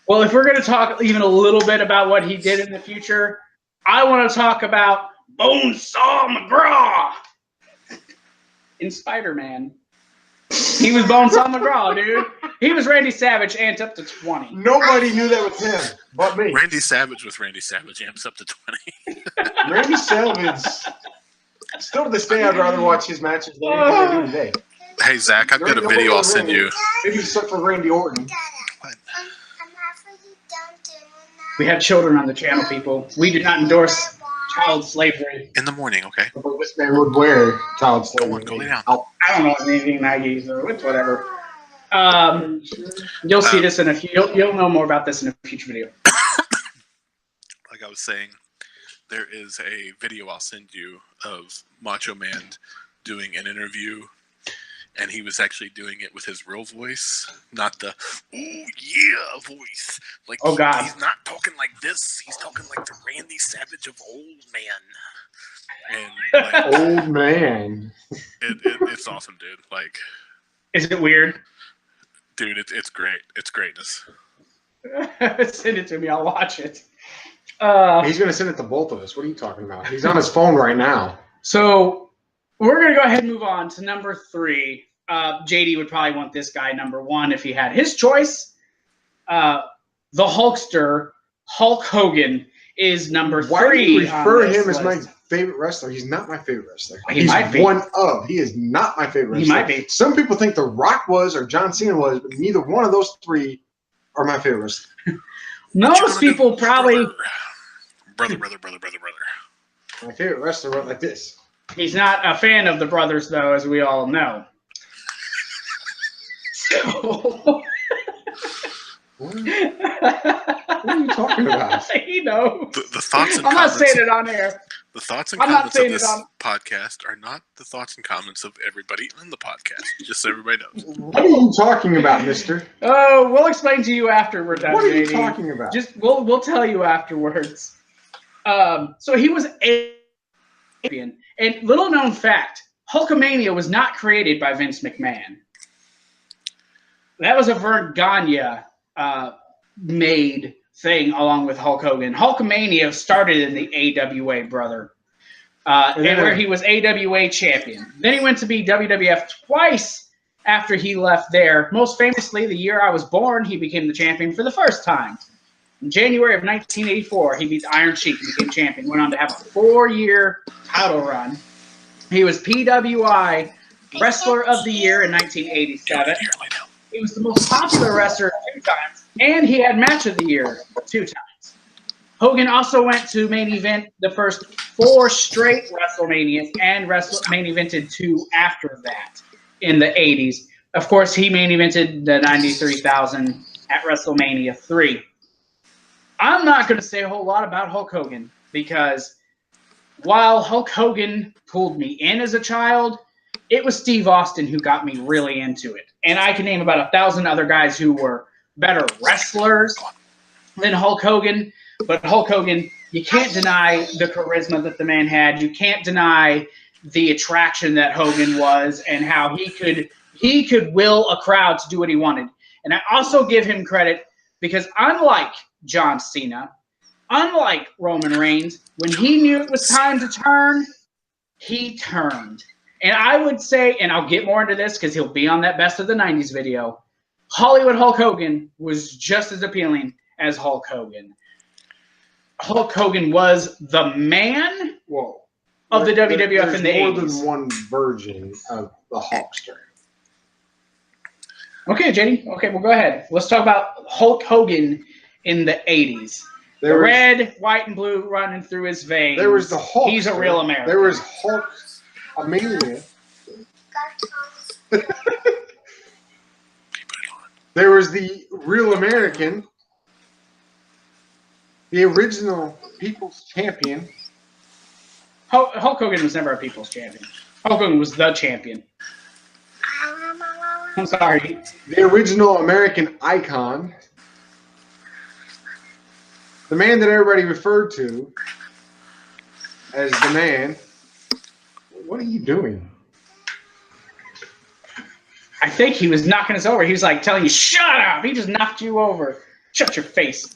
S2: Well, if we're going to talk even a little bit about what he did in the future, I want to talk about Bonesaw McGraw in Spider-Man. He was Bonesaw McGraw, dude. He was Randy Savage amped up to 20.
S3: Nobody knew that was him but me.
S4: Randy Savage with Randy Savage amps up to 20.
S3: Randy Savage, still to this day, I'd rather watch his matches than anything I do today.
S4: Hey, Zach, I've got a video I'll send you.
S3: Maybe except for Randy Orton.
S2: We have children on the channel, people. We do not endorse child slavery.
S4: In the morning, okay?
S3: But this man would wear child slavery.
S4: Go lay down.
S2: I don't know anything Nike's or it's whatever. You'll see this in a few. You'll know more about this in a future video.
S4: Like I was saying, there is a video I'll send you of Macho Man doing an interview, and he was actually doing it with his real voice, not the "ooh yeah" voice. Like,
S2: oh God,
S4: he's not talking like this. He's talking like the Randy Savage of old man. And like,
S3: old man.
S4: It's awesome, dude. Like,
S2: is it weird?
S4: Dude, it's great. It's greatness.
S2: Send it to me. I'll watch it.
S3: He's going to send it to both of us. What are you talking about? He's on his phone right now.
S2: So we're going to go ahead and move on to number 3. JD would probably want this guy number 1 if he had his choice. The Hulkster, Hulk Hogan, is number 3.
S3: Why do you refer to him as my favorite wrestler? He's not my favorite wrestler.
S2: He
S3: He's
S2: might be.
S3: one of. He is not my favorite wrestler.
S2: He might be.
S3: Some people think The Rock was or John Cena was, but neither one of those 3 are my favorite wrestler.
S2: Most people probably...
S4: Brother.
S3: My favorite wrestler went like this.
S2: He's not a fan of the brothers, though, as we all know. So...
S3: What are you talking about?
S2: He knows.
S4: The thoughts and
S2: I'm not
S4: comments,
S2: saying it on air.
S4: The thoughts and
S2: I'm not
S4: comments of
S2: saying
S4: this
S2: it on...
S4: podcast are not the thoughts and comments of everybody on the podcast. Just so everybody knows.
S3: What are you talking about, mister?
S2: Oh, we'll explain to you after we're done.
S3: What are you
S2: JD.
S3: talking about?
S2: Just we'll tell you afterwards. So he was a champion, and little known fact: Hulkamania was not created by Vince McMahon. That was a Vern Gagne made thing along with Hulk Hogan. Hulkamania started in the AWA, brother, and where he was AWA champion. Then he went to be WWF twice after he left there. Most famously, the year I was born, he became the champion for the first time. In January of 1984, he beat the Iron Sheik and became champion. Went on to have a 4-year title run. He was PWI Wrestler of the Year in 1987. He was the most popular wrestler 2 times, and he had Match of the Year 2 times. Hogan also went to main event the first 4 straight WrestleManias and main evented 2 after that in the 80s. Of course, he main evented the 93,000 at WrestleMania 3. I'm not going to say a whole lot about Hulk Hogan because while Hulk Hogan pulled me in as a child, it was Steve Austin who got me really into it. And I can name about 1,000 other guys who were better wrestlers than Hulk Hogan. But Hulk Hogan, you can't deny the charisma that the man had. You can't deny the attraction that Hogan was and how he could will a crowd to do what he wanted. And I also give him credit because unlike John Cena, unlike Roman Reigns, when he knew it was time to turn, he turned. And I would say, and I'll get more into this because he'll be on that Best of the 90s video, Hollywood Hulk Hogan was just as appealing as Hulk Hogan. Hulk Hogan was the man of the WWF in the 80s.
S3: There's more than one version of the Hulkster.
S2: Okay, JD. Okay, well, go ahead. Let's talk about Hulk Hogan in the 80s. The red, white, and blue running through his veins.
S3: There was the Hulk.
S2: He's a real American.
S3: There was Hulk, a mania. There was the real American, the original People's Champion.
S2: Hulk Hogan was never a People's Champion. Hulk Hogan was the champion. I'm sorry.
S3: The original American icon. The man that everybody referred to as the man. What are you doing?
S2: I think he was knocking us over. He was like telling you, shut up. He just knocked you over. Shut your face.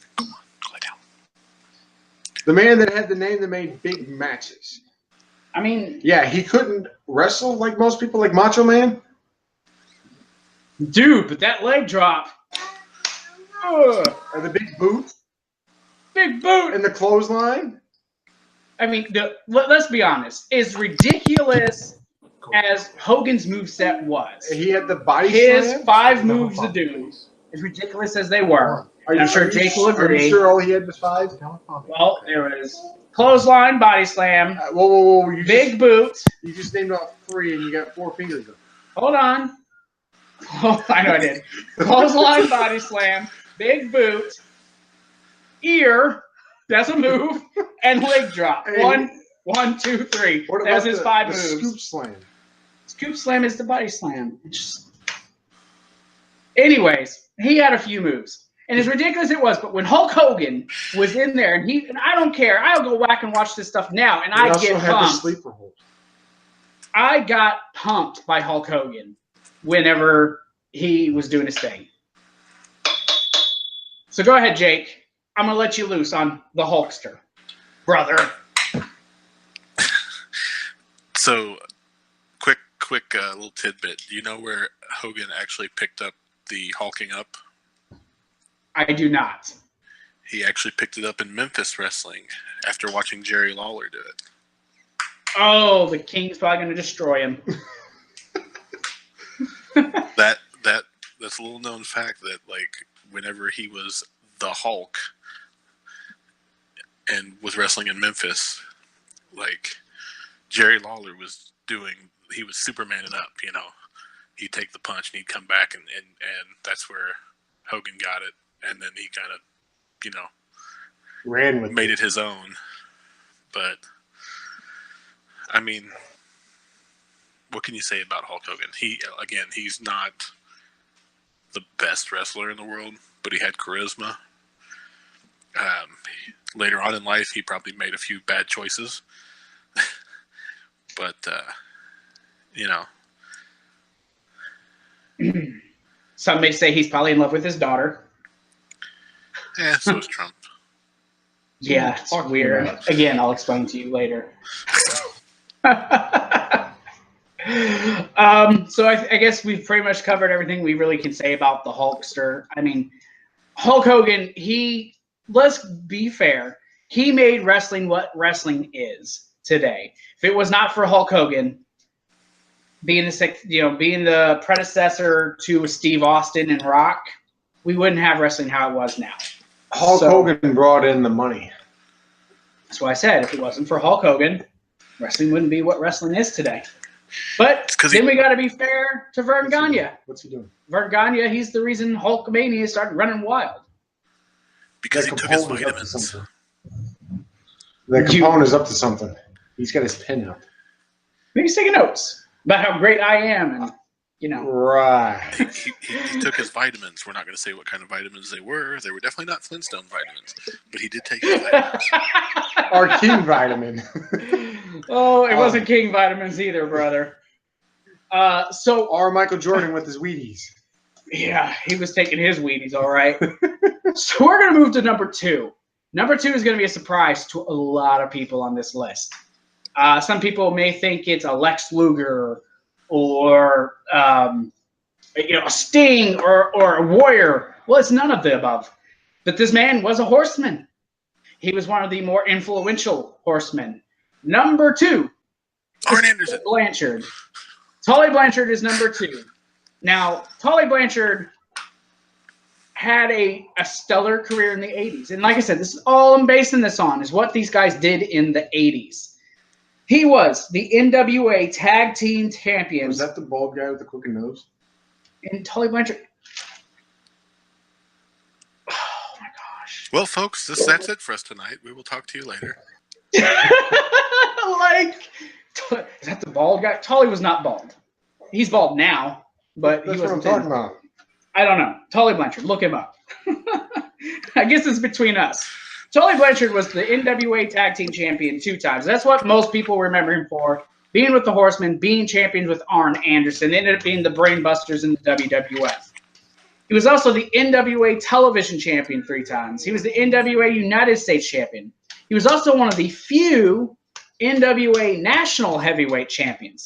S3: The man that had the name that made big matches.
S2: I mean,
S3: yeah, he couldn't wrestle like most people, like Macho Man.
S2: Dude, but that leg drop.
S3: Or the big boot.
S2: Big boot.
S3: And the clothesline.
S2: I mean, let's be honest. As ridiculous as Hogan's moveset was,
S3: he had the body
S2: his
S3: slam?
S2: 5 moves to do, as ridiculous as they were. I'm sure Jake will agree.
S3: Are you sure all he had was 5?
S2: Well, there was clothesline, body slam,
S3: whoa.
S2: big boot.
S3: You just named off 3 and you got 4 fingers.
S2: Hold on. Oh, I know I did. Clothesline, body slam, big boot, ear. That's a move, and leg drop.
S3: Hey.
S2: 1, 2, 3. That's his 5 moves.
S3: Scoop slam.
S2: Scoop slam is the body slam. Anyways, he had a few moves. And as ridiculous it was, but when Hulk Hogan was in there, and I don't care, I'll go back and watch this stuff now, and I get pumped.
S3: The sleeper hold.
S2: I got pumped by Hulk Hogan whenever he was doing his thing. So go ahead, Jake. I'm going to let you loose on the Hulkster, brother.
S4: So, quick little tidbit. Do you know where Hogan actually picked up the hulking up?
S2: I do not.
S4: He actually picked it up in Memphis wrestling after watching Jerry Lawler do it.
S2: Oh, the King's probably going to destroy him.
S4: That's a little known fact that, like, whenever he was the Hulk and was wrestling in Memphis, like, Jerry Lawler was he was Supermaning up, you know. He'd take the punch and he'd come back and that's where Hogan got it. And then he kind of, you know,
S3: ran with
S4: made it his own. But, I mean, what can you say about Hulk Hogan? He's not the best wrestler in the world, but he had charisma. Later on in life, he probably made a few bad choices. But, you know.
S2: Some may say he's probably in love with his daughter.
S4: Yeah, so is Trump.
S2: Yeah, it's weird. Again, I'll explain to you later. So I guess we've pretty much covered everything we really can say about the Hulkster. I mean, Hulk Hogan, he let's be fair. He made wrestling what wrestling is today. If it was not for Hulk Hogan being the predecessor to Steve Austin and Rock, we wouldn't have wrestling how it was now.
S3: Hulk Hogan brought in the money.
S2: That's why I said if it wasn't for Hulk Hogan, wrestling wouldn't be what wrestling is today. But then we got to be fair to Vern Gagne.
S3: What's he doing?
S2: Vern Gagne, he's the reason Hulkamania started running wild.
S4: Because he took his vitamins.
S3: The Capone is up to something. He's got his pen out.
S2: Maybe he's taking notes about how great I am, and
S3: Right.
S4: He took his vitamins. We're not going to say what kind of vitamins they were. They were definitely not Flintstone vitamins, but he did take his vitamins.
S3: Our King vitamin.
S2: Oh, it wasn't King vitamins either, brother.
S3: Or Michael Jordan with his Wheaties.
S2: Yeah, he was taking his Wheaties, all right. So we're going to move to number 2. Number 2 is going to be a surprise to a lot of people on this list. Some people may think it's a Lex Luger or a Sting or a Warrior. Well, it's none of the above. But this man was a horseman. He was one of the more influential horsemen. Number 2,
S4: Arn Anderson.
S2: Blanchard. Tully Blanchard is number 2. Now, Tully Blanchard had a stellar career in the 80s. And like I said, this is all I'm basing this on, is what these guys did in the 80s. He was the NWA Tag Team Champions.
S3: Was that the bald guy with the crooked nose?
S2: And Tully Blanchard. Oh, my gosh.
S4: Well, folks, that's it for us tonight. We will talk to you later.
S2: Is that the bald guy? Tully was not bald. He's bald now, but
S3: that's
S2: he
S3: what I'm
S2: wasn't
S3: talking about.
S2: I don't know. Tully Blanchard. Look him up. I guess it's between us. Tully Blanchard was the NWA Tag Team Champion 2 times. That's what most people remember him for. Being with the Horsemen, being champions with Arn Anderson. Ended up being the Brainbusters in the WWF. He was also the NWA Television Champion 3 times. He was the NWA United States Champion. He was also one of the few NWA National Heavyweight Champions.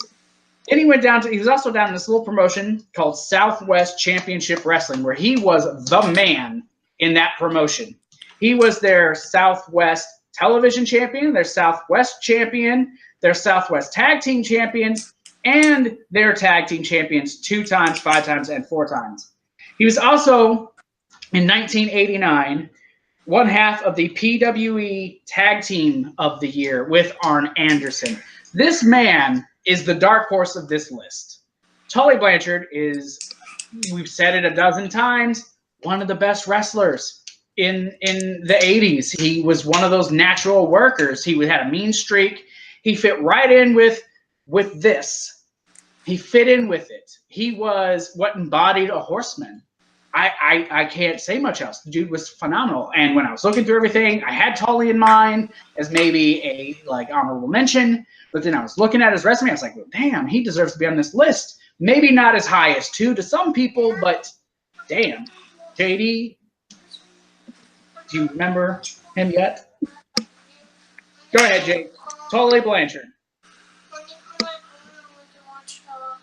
S2: Then he was also down in this little promotion called Southwest Championship Wrestling, where he was the man in that promotion. He was their Southwest Television Champion, their Southwest Champion, their Southwest Tag Team Champions, and their Tag Team Champions 2 times, 5 times, and 4 times. He was also, in 1989, one half of the PWE Tag Team of the Year with Arn Anderson. This man is the dark horse of this list. Tully Blanchard is, we've said it a dozen times, one of the best wrestlers in the 80s. He was one of those natural workers. He had a mean streak. He fit right in with this. He fit in with it. He was what embodied a horseman. I can't say much else. The dude was phenomenal. And when I was looking through everything, I had Tully in mind as maybe a honorable mention. But then I was looking at his resume. I was like, well, damn, he deserves to be on this list. Maybe not as high as 2 to some people, but damn. JD, do you remember him yet? Go ahead, Jake. Tully Blanchard.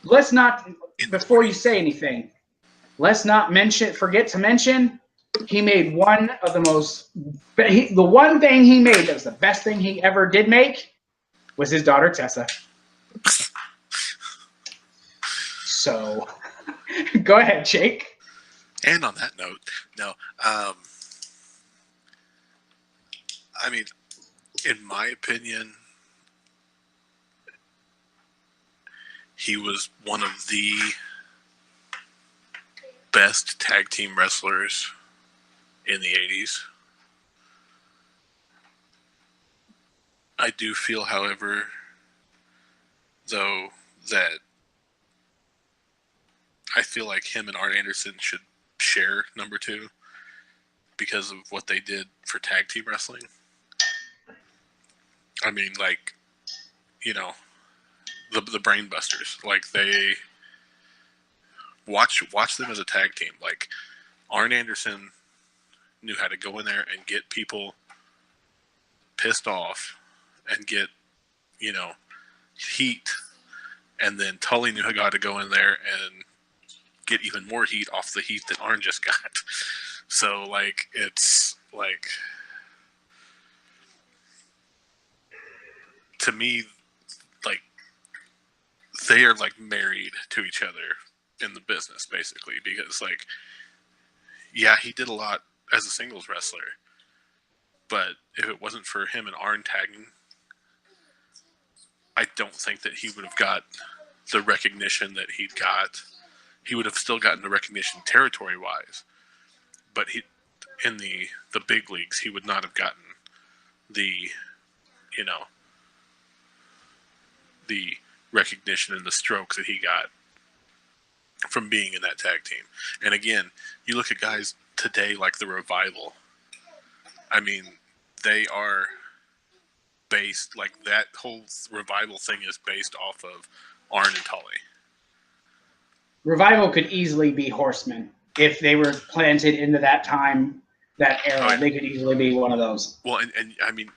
S2: Let's not, before you say anything, let's not forget to mention, he made one of the the one thing he made that was the best thing he ever did make was his daughter Tessa. So, go ahead, Jake.
S4: And on that note, no, I mean, in my opinion, he was one of the best tag team wrestlers in the 80s. I do feel, however, though, that I feel like him and Arn Anderson should share number 2 because of what they did for tag team wrestling. I mean, the Brainbusters, they watch them as a tag team. Like, Arn Anderson knew how to go in there and get people pissed off and get, heat. And then Tully knew how to go in there and get even more heat off the heat that Arn just got. So, like, it's like, to me, like, they are like married to each other in the business, basically, because, like, yeah, he did a lot as a singles wrestler, but if it wasn't for him and Arn tagging, I don't think that he would have got the recognition that he got. He would have still gotten the recognition territory-wise, but he, in the big leagues, he would not have gotten the, you know, the recognition and the stroke that he got from being in that tag team. And again, you look at guys today like the Revival. I mean, they are based, like, that whole Revival thing is based off of Arn and Tully.
S2: Revival could easily be Horsemen if they were planted into that time, that era.
S4: Oh,
S2: they could easily be one of those.
S4: Well, and I mean,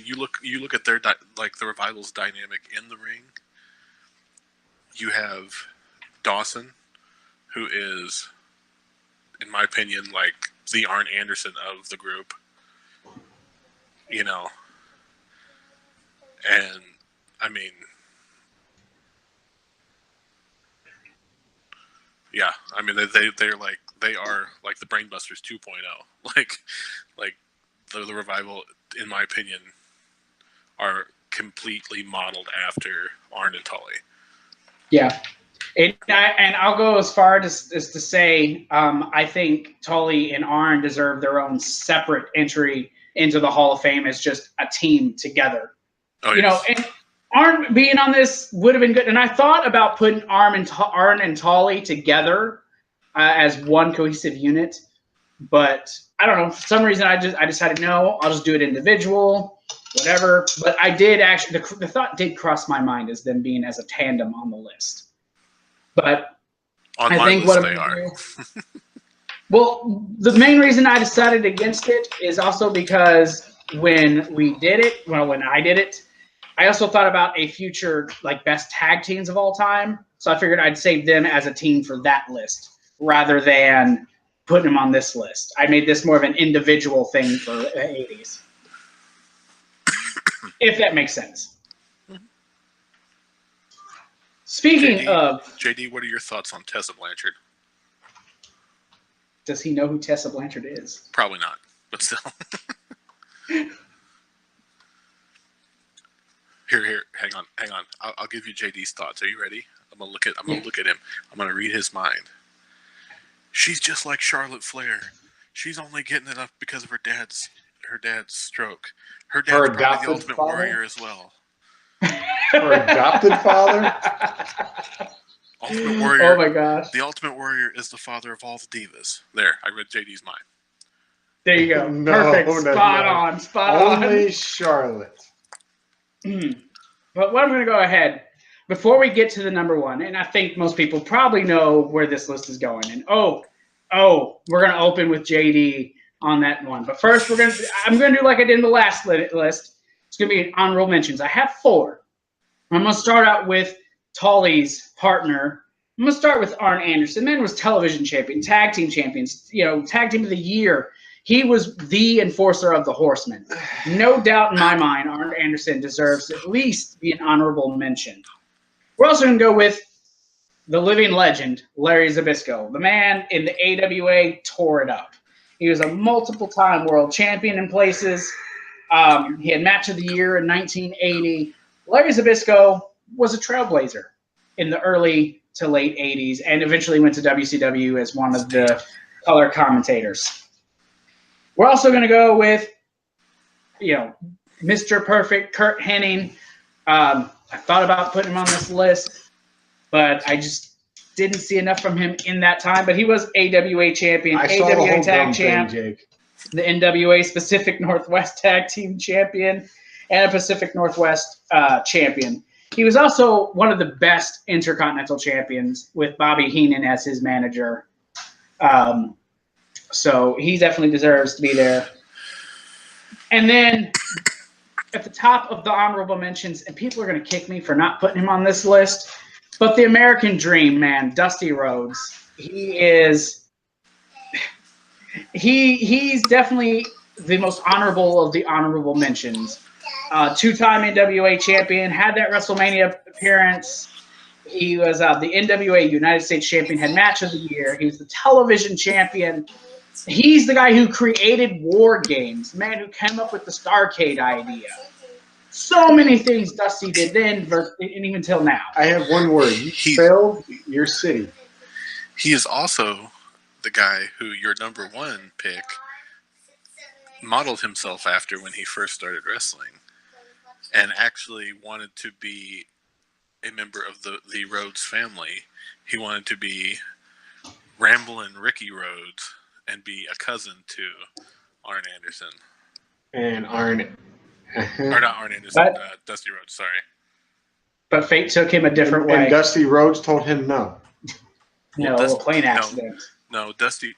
S4: you look at their like the Revival's dynamic in the ring. You have Dawson, who is, in my opinion, like the Arn Anderson of the group. You know, and I mean, yeah, I mean they're like, they are like the Brainbusters 2.0. Like the Revival, in my opinion, are completely modeled after Arn and Tully.
S2: Yeah. And I'll go as far as to say I think Tully and Arn deserve their own separate entry into the Hall of Fame as just a team together.
S4: Oh,
S2: you know, and Arn being on this would have been good. And I thought about putting Arn and Tully together as one cohesive unit, but I don't know. For some reason, I decided no, I'll just do it individual, whatever. But I did actually, the thought did cross my mind as them being as a tandem on the list. But
S4: on
S2: I
S4: my
S2: think
S4: list
S2: what
S4: they are.
S2: Well, the main reason I decided against it is also because when we did it, when I did it, I also thought about a future like best tag teams of all time. So I figured I'd save them as a team for that list rather than putting them on this list. I made this more of an individual thing for the 80s. If that makes sense. Speaking of...
S4: JD, what are your thoughts on Tessa Blanchard?
S2: Does he know who Tessa Blanchard is?
S4: Probably not, but still. Here, hang on. I'll give you JD's thoughts. Are you ready? I'm gonna look at him. I'm gonna read his mind. She's just like Charlotte Flair. She's only getting it up because of her dad's stroke. Her dad's probably the Ultimate Warrior as well.
S3: Her adopted father?
S4: Ultimate Warrior.
S2: Oh my gosh.
S4: The Ultimate Warrior is the father of all the divas. There, I read JD's mind.
S2: There you go. Perfect. Spot on.
S3: Only Charlotte.
S2: But what I'm going to go ahead, before we get to the number one, and I think most people probably know where this list is going. And we're going to open with JD on that one. But first, I'm going to do like I did in the last list. It's going to be honorable mentions. I have 4. I'm going to start out with Tully's partner. I'm going to start with Arn Anderson. Man was television champion, tag team champions, tag team of the year. He was the enforcer of the Horsemen. No doubt in my mind, Arn Anderson deserves to at least be an honorable mention. We're also going to go with the living legend, Larry Zbyszko. The man in the AWA tore it up. He was a multiple-time world champion in places. He had Match of the Year in 1980. Larry Zbyszko was a trailblazer in the early to late 80s and eventually went to WCW as one of the color commentators. We're also going to go with, Mr. Perfect, Kurt Hennig. I thought about putting him on this list, but I just didn't see enough from him in that time. But he was AWA champion, AWA tag champ, the NWA Pacific Northwest tag team champion, and a Pacific Northwest champion. He was also one of the best Intercontinental champions with Bobby Heenan as his manager. So he definitely deserves to be there. And then at the top of the honorable mentions, and people are going to kick me for not putting him on this list, but the American Dream, man, Dusty Rhodes. he's definitely the most honorable of the honorable mentions. Two-time NWA champion, had that WrestleMania appearance. He was the NWA United States champion, had match of the year. He was the television champion. He's the guy who created War Games, the man who came up with the Starcade idea. So many things Dusty did then, and even till now.
S3: I have one word. You failed your city.
S4: He is also the guy who your number one pick modeled himself after when he first started wrestling, and actually wanted to be a member of the Rhodes family. He wanted to be Ramblin' Ricky Rhodes and be a cousin to Arn Anderson.
S3: And Arn...
S4: or not Arn Anderson, Dusty Rhodes, sorry.
S2: But fate took him a different way.
S3: And Dusty Rhodes told him no.
S2: A plane accident.
S4: No, Dusty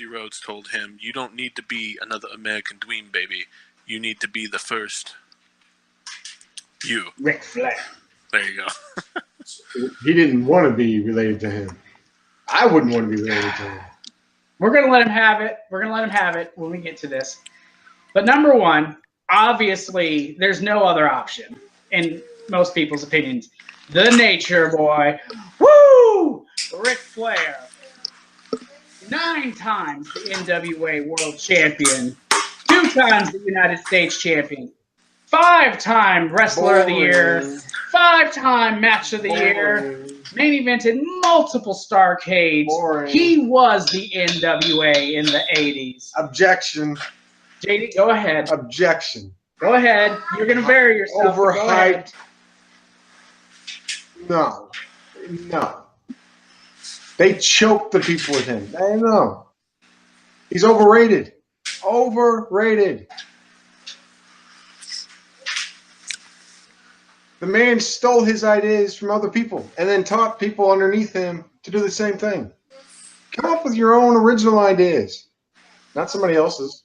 S4: Rhodes told him, "You don't need to be another American Dream, baby. You need to be the first you."
S2: Ric Flair.
S4: There you go.
S3: He didn't want to be related to him. I wouldn't want to be related to him.
S2: We're going to let him have it. We're going to let him have it when we get to this. But number one, obviously, there's no other option in most people's opinions. The Nature Boy. Woo! Ric Flair. 9 times the NWA World Champion. 2 times the United States Champion. 5-time Wrestler of the Year. 5-time Match of the Year. Main evented multiple Starcades. He was the NWA in the 80s.
S3: Objection.
S2: JD, go ahead.
S3: Objection.
S2: Go ahead. You're going to bury yourself.
S3: Overhyped. No. They choked the people with him. I know. He's overrated. Overrated. The man stole his ideas from other people and then taught people underneath him to do the same thing. Come up with your own original ideas, not somebody else's.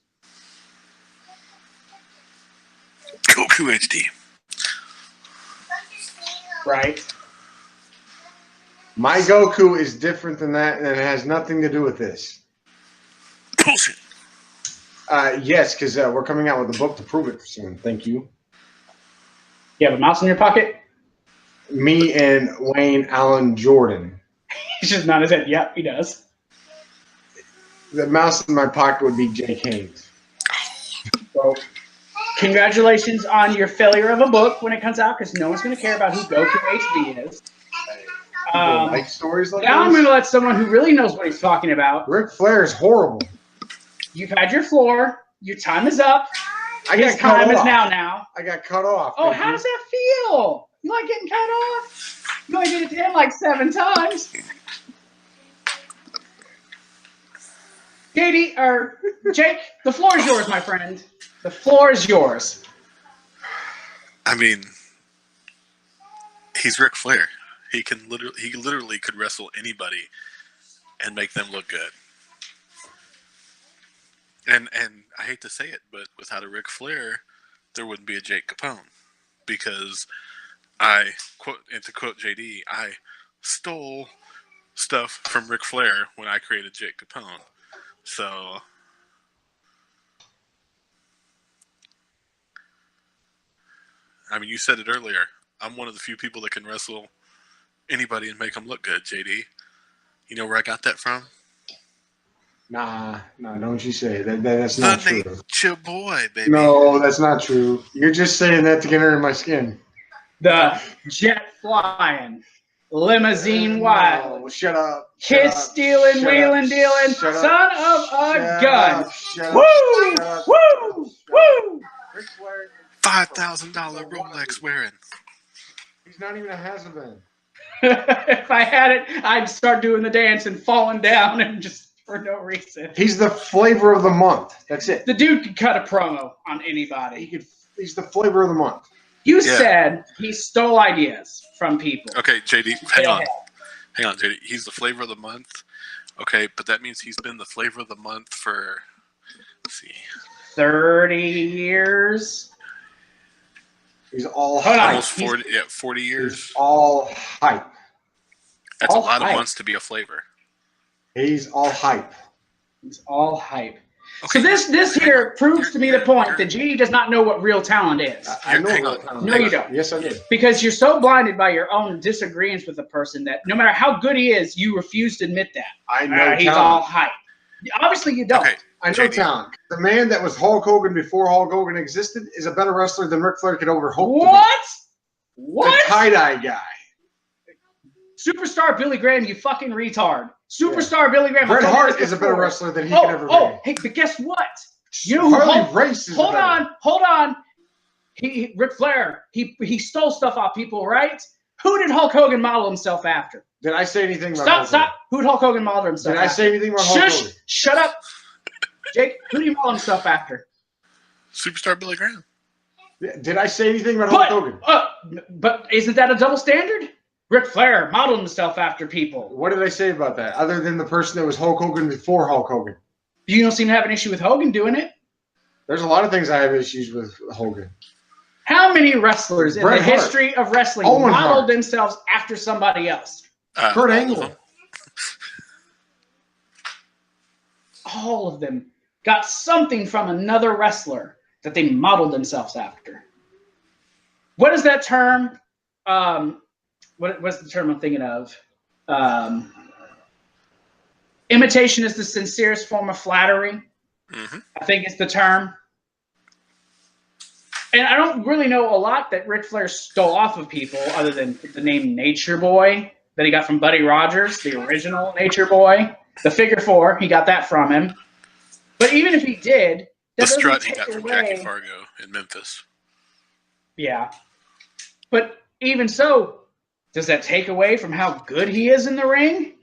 S4: Goku HD.
S2: Right.
S3: My Goku is different than that, and it has nothing to do with this.
S4: Bullshit.
S3: Yes, because we're coming out with a book to prove it soon. Thank you.
S2: You have a mouse in your pocket?
S3: Me and Wayne Allen Jordan.
S2: He's just nodding his head. Yep, he does.
S3: The mouse in my pocket would be Jake Haynes.
S2: So, congratulations on your failure of a book when it comes out, because no one's going to care about who Goku HD is.
S3: Like stories like
S2: now
S3: this?
S2: I'm going to let someone who really knows what he's talking about.
S3: Ric Flair is horrible.
S2: You've had your floor. Your time is up. His time is now.
S3: I got cut off.
S2: Oh, how does that feel? You like getting cut off? You only did it to him like 7 times. JD, or Jake, the floor is yours, my friend. The floor is yours.
S4: I mean, he's Ric Flair. He literally could wrestle anybody and make them look good. And I hate to say it, but without a Ric Flair, there wouldn't be a Jake Capone. Because and to quote JD, I stole stuff from Ric Flair when I created Jake Capone. So, I mean, you said it earlier. I'm one of the few people that can wrestle anybody and make them look good, JD. You know where I got that from?
S3: Nah, don't you say it. That's not true.
S4: The Nature Boy, baby.
S3: No, that's not true. You're just saying that to get under my skin.
S2: The jet flying, limousine wild,
S3: No, shut up.
S2: kiss stealing, wheeling dealing, son of a gun. Woo!
S3: Ric Flair.
S4: $5,000 Rolex wearing.
S3: He's not even a has-been.
S2: If I had it, I'd start doing the dance and falling down and just for no reason.
S3: He's the flavor of the month. That's it.
S2: The dude could cut a promo on anybody.
S3: He's the flavor of the month.
S2: You said he stole ideas from people.
S4: Okay, JD, hang on, JD. He's the flavor of the month. Okay, but that means he's been the flavor of the month for, let's see,
S2: 30 years.
S3: He's all
S4: almost 40 years.
S3: He's all hype.
S4: That's a lot of months to be a flavor.
S3: He's all hype.
S2: He's all hype.
S4: Okay,
S2: So this here proves to me the point that JD does not know what real talent is.
S3: I know
S4: Hang
S3: real
S4: on.
S3: talent.
S2: No, you don't.
S3: Yes, I do.
S2: Because you're so blinded by your own disagreements with a person that no matter how good he is, you refuse to admit that.
S3: I know
S2: He's all hype. Obviously, you don't.
S4: Okay,
S3: I know
S4: JD.
S3: talent. The man that was Hulk Hogan before Hulk Hogan existed is a better wrestler than Ric Flair could ever hope to be.
S2: What? What?
S3: The tie-dye guy.
S2: Superstar Billy Graham, you fucking retard. Superstar Billy Graham.
S3: Bret
S2: I've told you
S3: Hart
S2: this
S3: is a better
S2: before.
S3: wrestler than he could ever be.
S2: Hey, but guess what? You know who
S3: Harley Race is
S2: hold on. Ric Flair, he stole stuff off people, right? Who did Hulk Hogan model himself after?
S3: Did I say anything about Hulk
S2: Stop. Who did Hulk Hogan model himself
S3: Did I
S2: after?
S3: say anything about Hulk Hogan?
S2: Shut up. Jake, who did he model himself after?
S4: Superstar Billy Graham.
S3: Did I say anything about Hulk Hogan?
S2: But isn't that a double standard? Ric Flair modeled himself after people.
S3: What did I say about that? Other than the person that was Hulk Hogan before Hulk Hogan.
S2: You don't seem to have an issue with Hogan doing it.
S3: There's a lot of things I have issues with Hogan.
S2: How many wrestlers in
S3: Bret
S2: the
S3: Hart.
S2: history of wrestling
S3: Owen
S2: modeled
S3: Hart.
S2: themselves after somebody else?
S3: Kurt
S4: All of
S3: Angle.
S4: them.
S2: All of them got something from another wrestler that they modeled themselves after. What is that term? What's the term I'm thinking of? Imitation is the sincerest form of flattery.
S4: Mm-hmm.
S2: I think it's the term. And I don't really know a lot that Ric Flair stole off of people other than the name Nature Boy that he got from Buddy Rogers, the original Nature Boy. The figure 4, he got that from him. But even if he did, that
S4: The
S2: doesn't
S4: strut he
S2: take
S4: got from
S2: away.
S4: Jackie Fargo in Memphis.
S2: Yeah. But even so, does that take away from how good he is in the ring?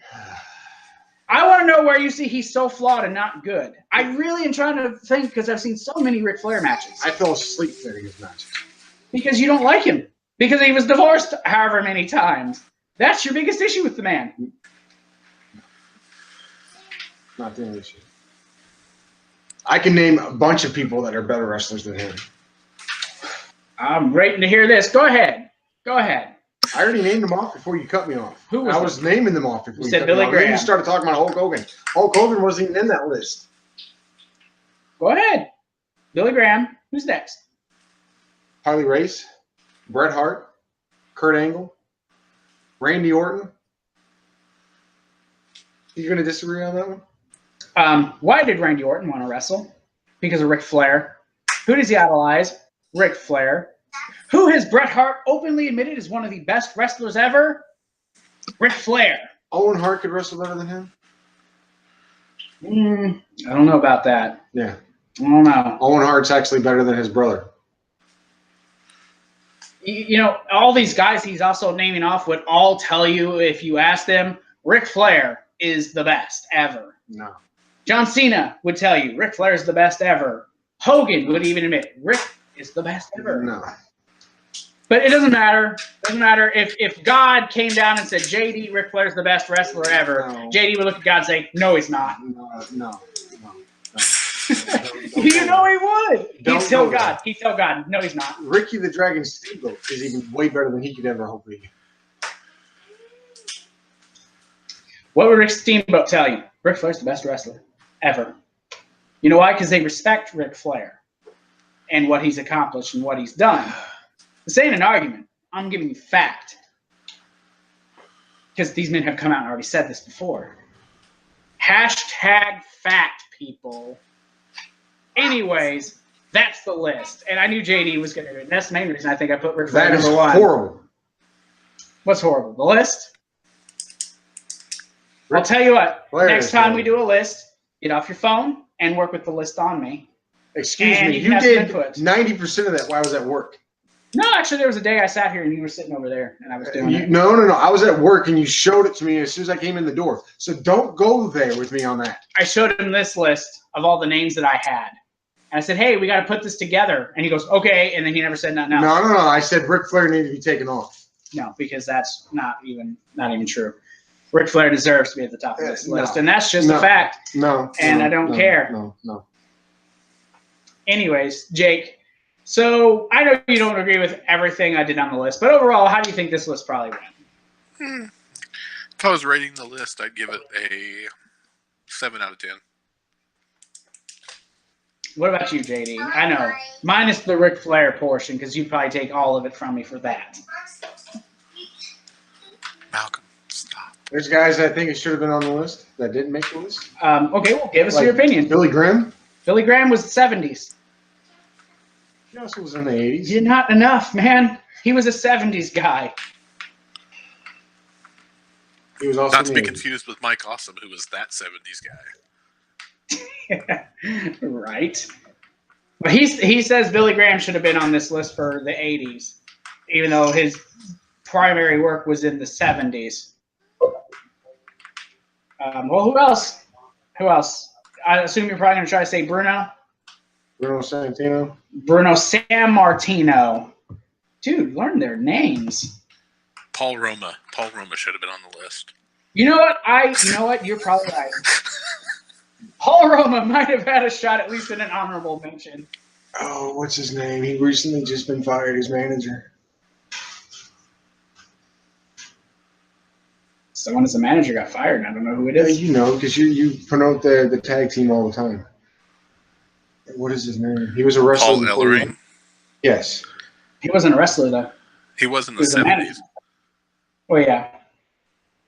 S2: I want to know where you see he's so flawed and not good. I really am trying to think because I've seen so many Ric Flair matches.
S3: I fell asleep during his matches.
S2: Because you don't like him. Because he was divorced however many times. That's your biggest issue with the man.
S3: Not the issue. I can name a bunch of people that are better wrestlers than him.
S2: I'm waiting to hear this. Go ahead.
S3: I already named them off before you cut me off.
S2: Who was
S3: I
S2: it?
S3: was naming them off before
S2: You
S3: you
S2: said
S3: cut
S2: Billy
S3: me off. Then
S2: Graham.
S3: you started talking about Hulk Hogan. Hulk Hogan wasn't even in that list.
S2: Go ahead. Billy Graham. Who's next?
S3: Harley Race, Bret Hart, Kurt Angle, Randy Orton. You going to disagree on that one?
S2: Why did Randy Orton want to wrestle? Because of Ric Flair. Who does he idolize? Ric Flair. Who has Bret Hart openly admitted is one of the best wrestlers ever? Ric Flair.
S3: Owen Hart could wrestle better than him?
S2: I don't know about that.
S3: Yeah.
S2: I don't know.
S3: Owen Hart's actually better than his brother.
S2: You know, all these guys he's also naming off would all tell you if you ask them, Ric Flair is the best ever.
S3: No.
S2: John Cena would tell you Ric Flair is the best ever. Hogan would even admit Ric is the best ever.
S3: No.
S2: But it doesn't matter. It doesn't matter if God came down and said, JD, Ric Flair's the best wrestler ever.
S3: No.
S2: JD would look at God and say, no, he's not.
S3: No.
S2: You know he would.
S3: Don't
S2: He'd tell
S3: go
S2: God.
S3: there.
S2: He'd tell God, no, he's not.
S3: Ricky the Dragon Steamboat is even way better than he could ever hope to be.
S2: What would Rick Steamboat tell you? Ric Flair's the best wrestler ever. You know why? Because they respect Ric Flair and what he's accomplished and what he's done. This ain't an argument. I'm giving you fact. Because these men have come out and already said this before. Hashtag fact, people. Anyways, that's the list. And I knew JD was going to do it. And that's the main reason I think I put Ric Flair
S3: That is
S2: number 1.
S3: horrible.
S2: What's horrible? The list? I'll tell you what.
S3: Flair
S2: Next
S3: is
S2: time we
S3: horrible.
S2: do a list, get off your phone and work with the list on me.
S3: Excuse
S2: And
S3: me,
S2: you can
S3: you
S2: have some
S3: did
S2: input.
S3: 90% of that while I was at work.
S2: No, actually, there was a day I sat here and you were sitting over there and I was doing it.
S3: No. I was at work and you showed it to me as soon as I came in the door. So don't go there with me on that.
S2: I showed him this list of all the names that I had. And I said, hey, we got to put this together. And he goes, okay. And then he never said nothing else.
S3: No. I said Ric Flair needed to be taken off.
S2: No, because that's not even true. Ric Flair deserves to be at the top of this
S3: No.
S2: list. And that's just
S3: No.
S2: a fact.
S3: No.
S2: And
S3: no,
S2: I don't
S3: no,
S2: care.
S3: No.
S2: Anyways, Jake, so I know you don't agree with everything I did on the list, but overall, how do you think this list probably went?
S4: If I was rating the list, I'd give it a 7 out of 10.
S2: What about you, JD? I know. Minus the Ric Flair portion, because you'd probably take all of it from me for that.
S4: Malcolm, stop.
S3: There's guys I think it should have been on the list that didn't make the list.
S2: Okay, well, give us
S3: Like
S2: your opinion.
S3: Billy Graham.
S2: Billy Graham was the 70s.
S3: He also was in the 80s.
S2: You're not enough, man. He was a 70s guy.
S3: He was also
S4: Not to
S3: in
S4: be
S3: the 80s.
S4: confused with Mike Awesome, who was that 70s guy.
S2: Right. But he says Billy Graham should have been on this list for the 80s, even though his primary work was in the 70s. Well, who else? Who else? I assume you're probably going to try to say Bruno.
S3: Bruno Santino.
S2: Bruno Sammartino. Dude, learn their names.
S4: Paul Roma. Paul Roma should have been on the list.
S2: You know what? You're probably right. Paul Roma might have had a shot at least in an honorable mention.
S3: Oh, what's his name? He recently just been fired as manager.
S2: Someone as a manager got fired, and I don't know who it
S3: Yeah,
S2: is.
S3: you know, because you promote the tag team all the time. What is his name? He was a wrestler.
S4: Paul Ellering.
S3: Yes.
S2: He wasn't a wrestler, though.
S4: He was in
S2: He
S4: the
S2: was a
S4: 70s
S2: manager. Oh, yeah.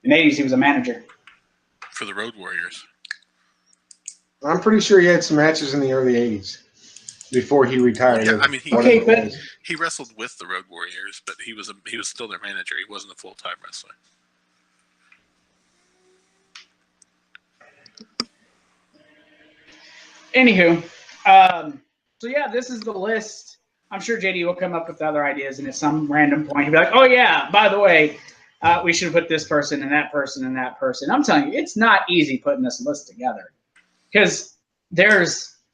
S2: In the 80s, he was a manager.
S4: for the Road Warriors.
S3: I'm pretty sure he had some matches in the early 80s before he retired.
S4: Yeah, I mean,
S2: Okay, but
S4: he wrestled with the Road Warriors, but he was still their manager. He wasn't a full-time wrestler.
S2: anywho, so yeah, this is the list. I'm sure JD will come up with other ideas, and at some random point, he'll be like, "Oh yeah, by the way, we should put this person and that person and that person." I'm telling you, it's not easy putting this list together because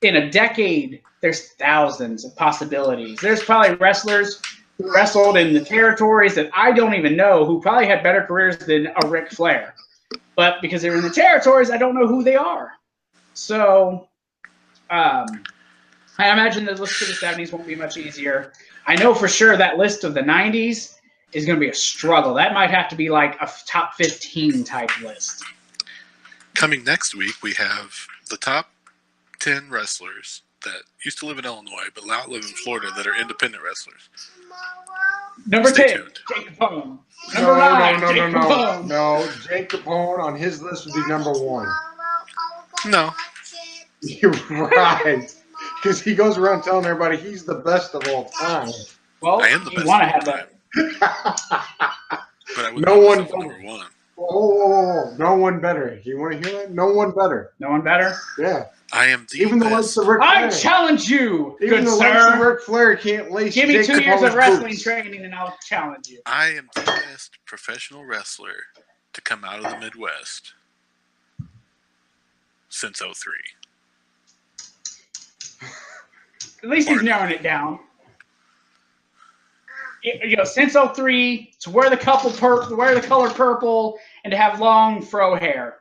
S2: in a decade, there's thousands of possibilities. There's probably wrestlers who wrestled in the territories that I don't even know who probably had better careers than a Ric Flair, but because they're in the territories, I don't know who they are. So. I imagine the list for the 70s won't be much easier. I know for sure that list of the 90s is going to be a struggle. That might have to be like a top 15 type list.
S4: Coming next week, we have the top 10 wrestlers that used to live in Illinois but now live in Florida that are independent wrestlers.
S2: Number
S4: Stay
S2: 10,
S4: tuned.
S2: Jake Capone. Number 9, Jake Capone.
S3: No, Jake Capone on his list would be number 1.
S4: No.
S3: You're right. Because he goes around telling everybody he's the best of all time.
S2: Well,
S4: I am the
S2: you
S4: best
S2: want to
S4: of
S2: have
S4: all
S2: that.
S4: time. But I wouldn't
S3: No
S4: put
S3: one-
S4: myself number 1.
S3: Oh, no one better. You want to hear that? No one better.
S2: No one better?
S3: Yeah.
S4: I am the
S3: Even the
S4: best.
S3: likes of Ric
S2: I
S3: Flair.
S2: challenge you,
S3: Even
S2: good
S3: the likes of
S2: sir.
S3: Ric Flair can't lace
S2: Give me
S3: Jake
S2: 2 years of
S3: Capone's
S2: wrestling
S3: boots.
S2: training and I'll challenge you.
S4: I am the best professional wrestler to come out of the Midwest since 03.
S2: At least he's narrowing it down. Since 03, to wear the color purple, and to have long fro hair.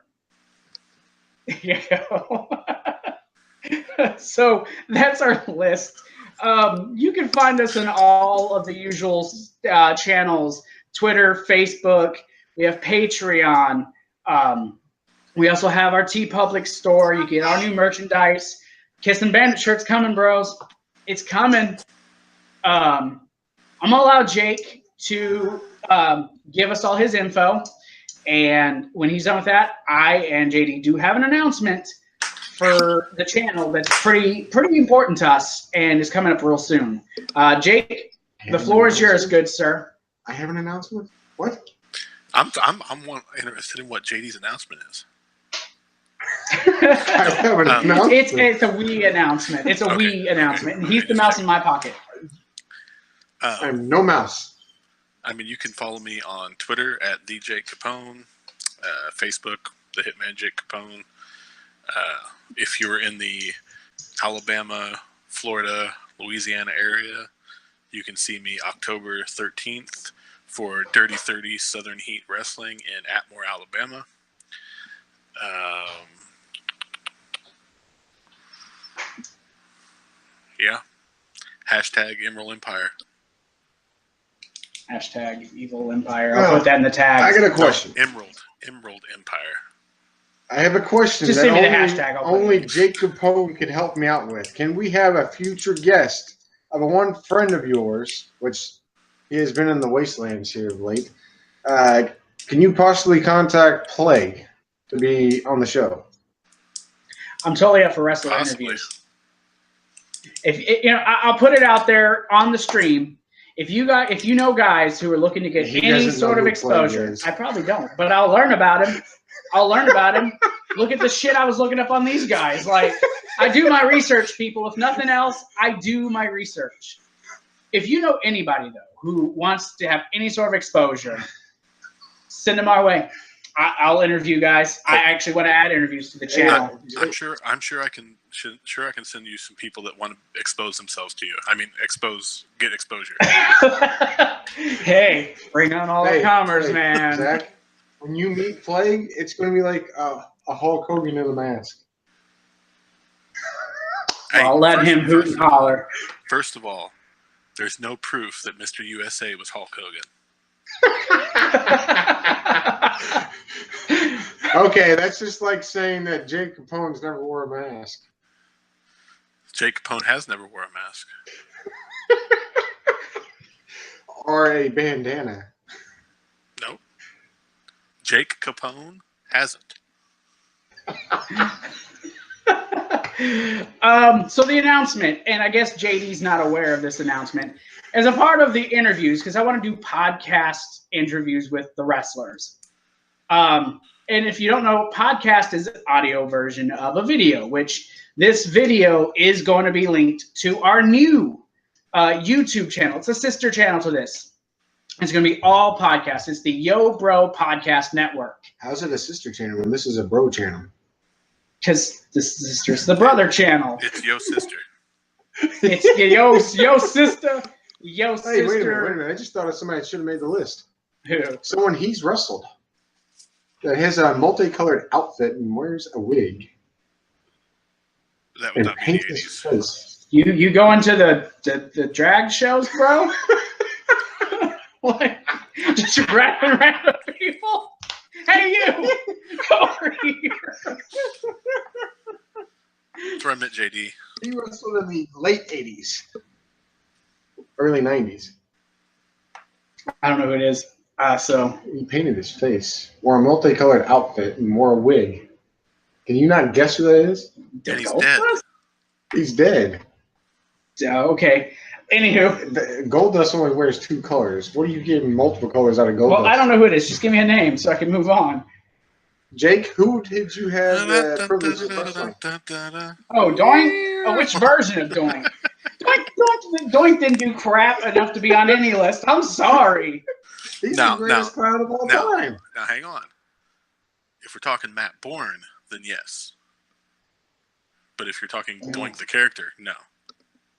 S2: So that's our list. You can find us on all of the usual channels: Twitter, Facebook. We have Patreon. We also have our TeePublic store. You get our new merchandise. Kissin' Bandit shirt's coming, bros. It's coming. I'm going to allow Jake to give us all his info. And when he's done with that, I and JD do have an announcement for the channel that's pretty important to us and is coming up real soon. Jake, the floor is yours, good sir.
S3: I have an announcement? What?
S4: I'm interested in what JD's announcement is.
S3: I have an announcement.
S2: It's a we announcement. It's a
S4: Okay.
S2: we announcement. And
S4: Okay,
S2: he's the
S4: just
S2: mouse
S4: checking.
S2: in my pocket.
S3: I'm no mouse.
S4: I mean, you can follow me on Twitter at DJ Capone, Facebook, the Hitman Jake Capone. If you're in the Alabama, Florida, Louisiana area, you can see me October 13th for Dirty 30 Southern Heat Wrestling in Atmore, Alabama. Yeah. Hashtag Emerald Empire.
S2: Hashtag Evil Empire. I'll put that in the tag.
S3: I got a question.
S4: Emerald Empire.
S3: I have a question
S2: Just
S3: that
S2: send me the
S3: only,
S2: hashtag, I'll put it
S3: only
S2: in.
S3: Jake Capone could help me out with. Can we have a future guest of a one friend of yours, which he has been in the wastelands here of late? Can you possibly contact Plague to be on the show?
S2: I'm totally up for wrestler
S4: Possibly.
S2: interviews. I'll put it out there on the stream. If you know guys who are looking to get
S3: He
S2: any
S3: doesn't
S2: sort
S3: know
S2: of
S3: who Plague
S2: exposure,
S3: is.
S2: I probably don't, but I'll learn about him. Look at the shit I was looking up on these guys. Like, I do my research, people. If nothing else, I do my research. If you know anybody though who wants to have any sort of exposure, send them our way. I'll interview guys. I actually want to add interviews to the channel.
S4: I'm sure I can send you some people that want to expose themselves to you. I mean, get exposure.
S2: Hey, bring on all the comers, man.
S3: Zach, when you meet Plague, it's going to be like a Hulk Hogan in a mask.
S4: Hey,
S2: I'll let him hoot and holler.
S4: First of all, there's no proof that Mr. USA was Hulk Hogan.
S3: Okay, that's just like saying that Jake Capone's never wore a mask.
S4: Jake Capone has never wore a mask.
S3: Or a bandana.
S4: No. Jake Capone hasn't.
S2: So the announcement, and I guess JD's not aware of this announcement, as a part of the interviews, because I want to do podcast interviews with the wrestlers. And if you don't know, podcast is an audio version of a video, which this video is going to be linked to our new YouTube channel. It's a sister channel to this. It's going to be all podcasts. It's the Yo Bro Podcast Network.
S3: How's it a sister channel when this is a bro channel?
S2: Because the sister's the brother channel.
S4: It's Yo Sister.
S2: It's yo sister. Yo sister.
S3: Hey, wait a minute. I just thought of somebody that should have made the list.
S2: Who?
S3: Someone he's wrestled. That has a multicolored outfit and wears a wig.
S4: That would
S3: And
S4: not be the
S3: paints his
S4: 80s.
S3: face.
S2: You go into the drag shows, bro? What? Just random people? Hey, you! Come over here.
S4: That's where I met JD.
S3: He wrestled in the late 80s. Early 90s.
S2: I don't know who it is. So
S3: He painted his face, wore a multicolored outfit, and wore a wig. Can you not guess who that is?
S4: And he's dead.
S3: He's dead.
S2: Okay. Anywho,
S3: Goldust only wears two colors. What are you getting multiple colors out of Goldust?
S2: well, I don't know who it is. Just give me a name so I can move on.
S3: Jake, who did you have the privilege of wrestling?
S2: Oh, Doink? Oh, which version of Doink? Doink didn't do crap enough to be on any list. I'm sorry.
S3: He's
S4: No,
S3: the greatest clown of all
S4: no.
S3: time.
S4: Now, hang on. If we're talking Matt Bourne, then yes. But if you're talking Doink the character, no.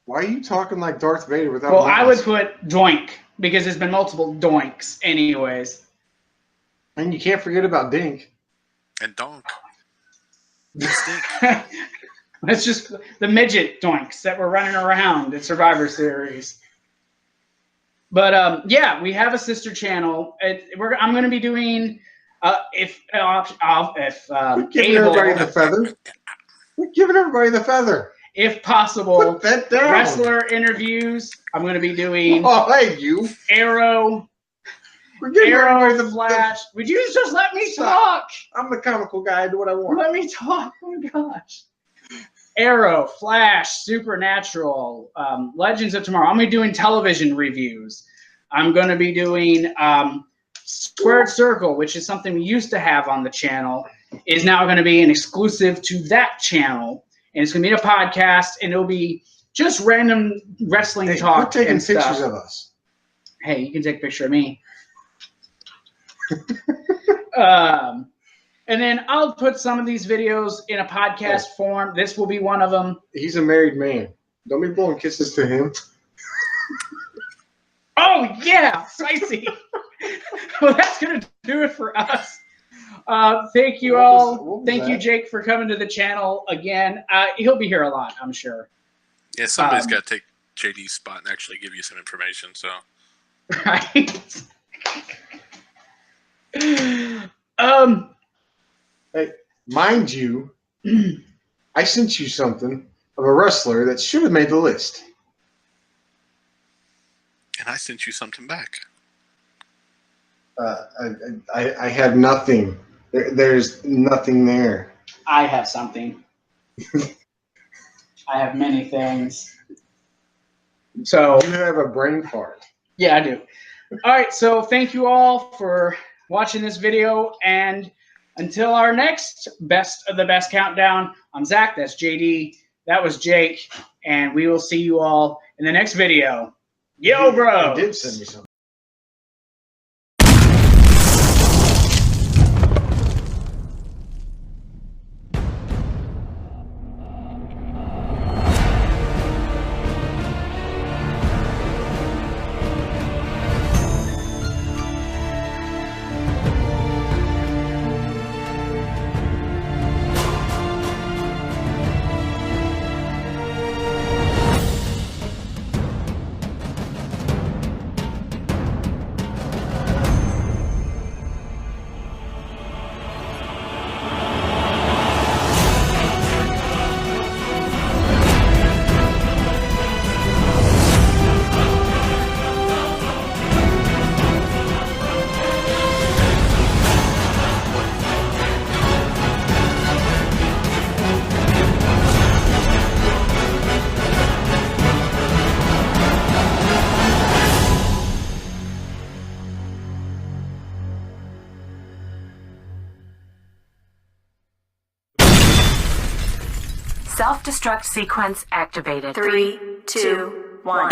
S3: Why are you talking like Darth Vader without
S2: Well,
S3: a mask?
S2: I would put Doink because there's been multiple Doinks anyways.
S3: And you can't forget about Dink.
S4: And Donk. They stink.
S2: It's just the midget Doinks that were running around at Survivor Series. But yeah, we have a sister channel. I'm going to be doing if
S3: We're giving everybody the feather. We're giving everybody the feather.
S2: if possible,
S3: Put that down.
S2: wrestler interviews. I'm going to be doing
S3: Oh, hey, you.
S2: Arrow,
S3: We're giving everybody the
S2: Flash. Would you just let me
S3: Stop.
S2: talk?
S3: I'm the comical guy. I do what I want.
S2: Let me talk. Oh my gosh. Arrow, Flash, Supernatural, Legends of Tomorrow. I'm going to be doing television reviews. I'm going to be doing Squared Circle, which is something we used to have on the channel, is now going to be an exclusive to that channel. And it's going to be a podcast, and it'll be just random wrestling
S3: Hey,
S2: talk
S3: quit taking
S2: and stuff.
S3: pictures of us.
S2: Hey, you can take a picture of me. And then I'll put some of these videos in a podcast form. This will be one of them.
S3: He's a married man. Don't be blowing kisses to him.
S2: Oh, yeah, spicy. Well, that's going to do it for us. Thank you all. Thank you, Jake, for coming to the channel again. He'll be here a lot, I'm sure.
S4: Yeah, somebody's got to take JD's spot and actually give you some information. So,
S2: Right.
S3: Hey, Mind you, I sent you something of a wrestler that should have made the list.
S4: And I sent you something back.
S3: I have nothing. There's nothing there.
S2: I have something. I have many things. So
S3: You have a brain fart.
S2: yeah, I do. All right, so thank you all for watching this video, and until our next Best of the Best countdown, I'm Zach, that's JD, that was Jake, and we will see you all in the next video. Yo, bro!
S3: You did send me something.
S1: Self-destruct sequence activated. 3, 2, 1.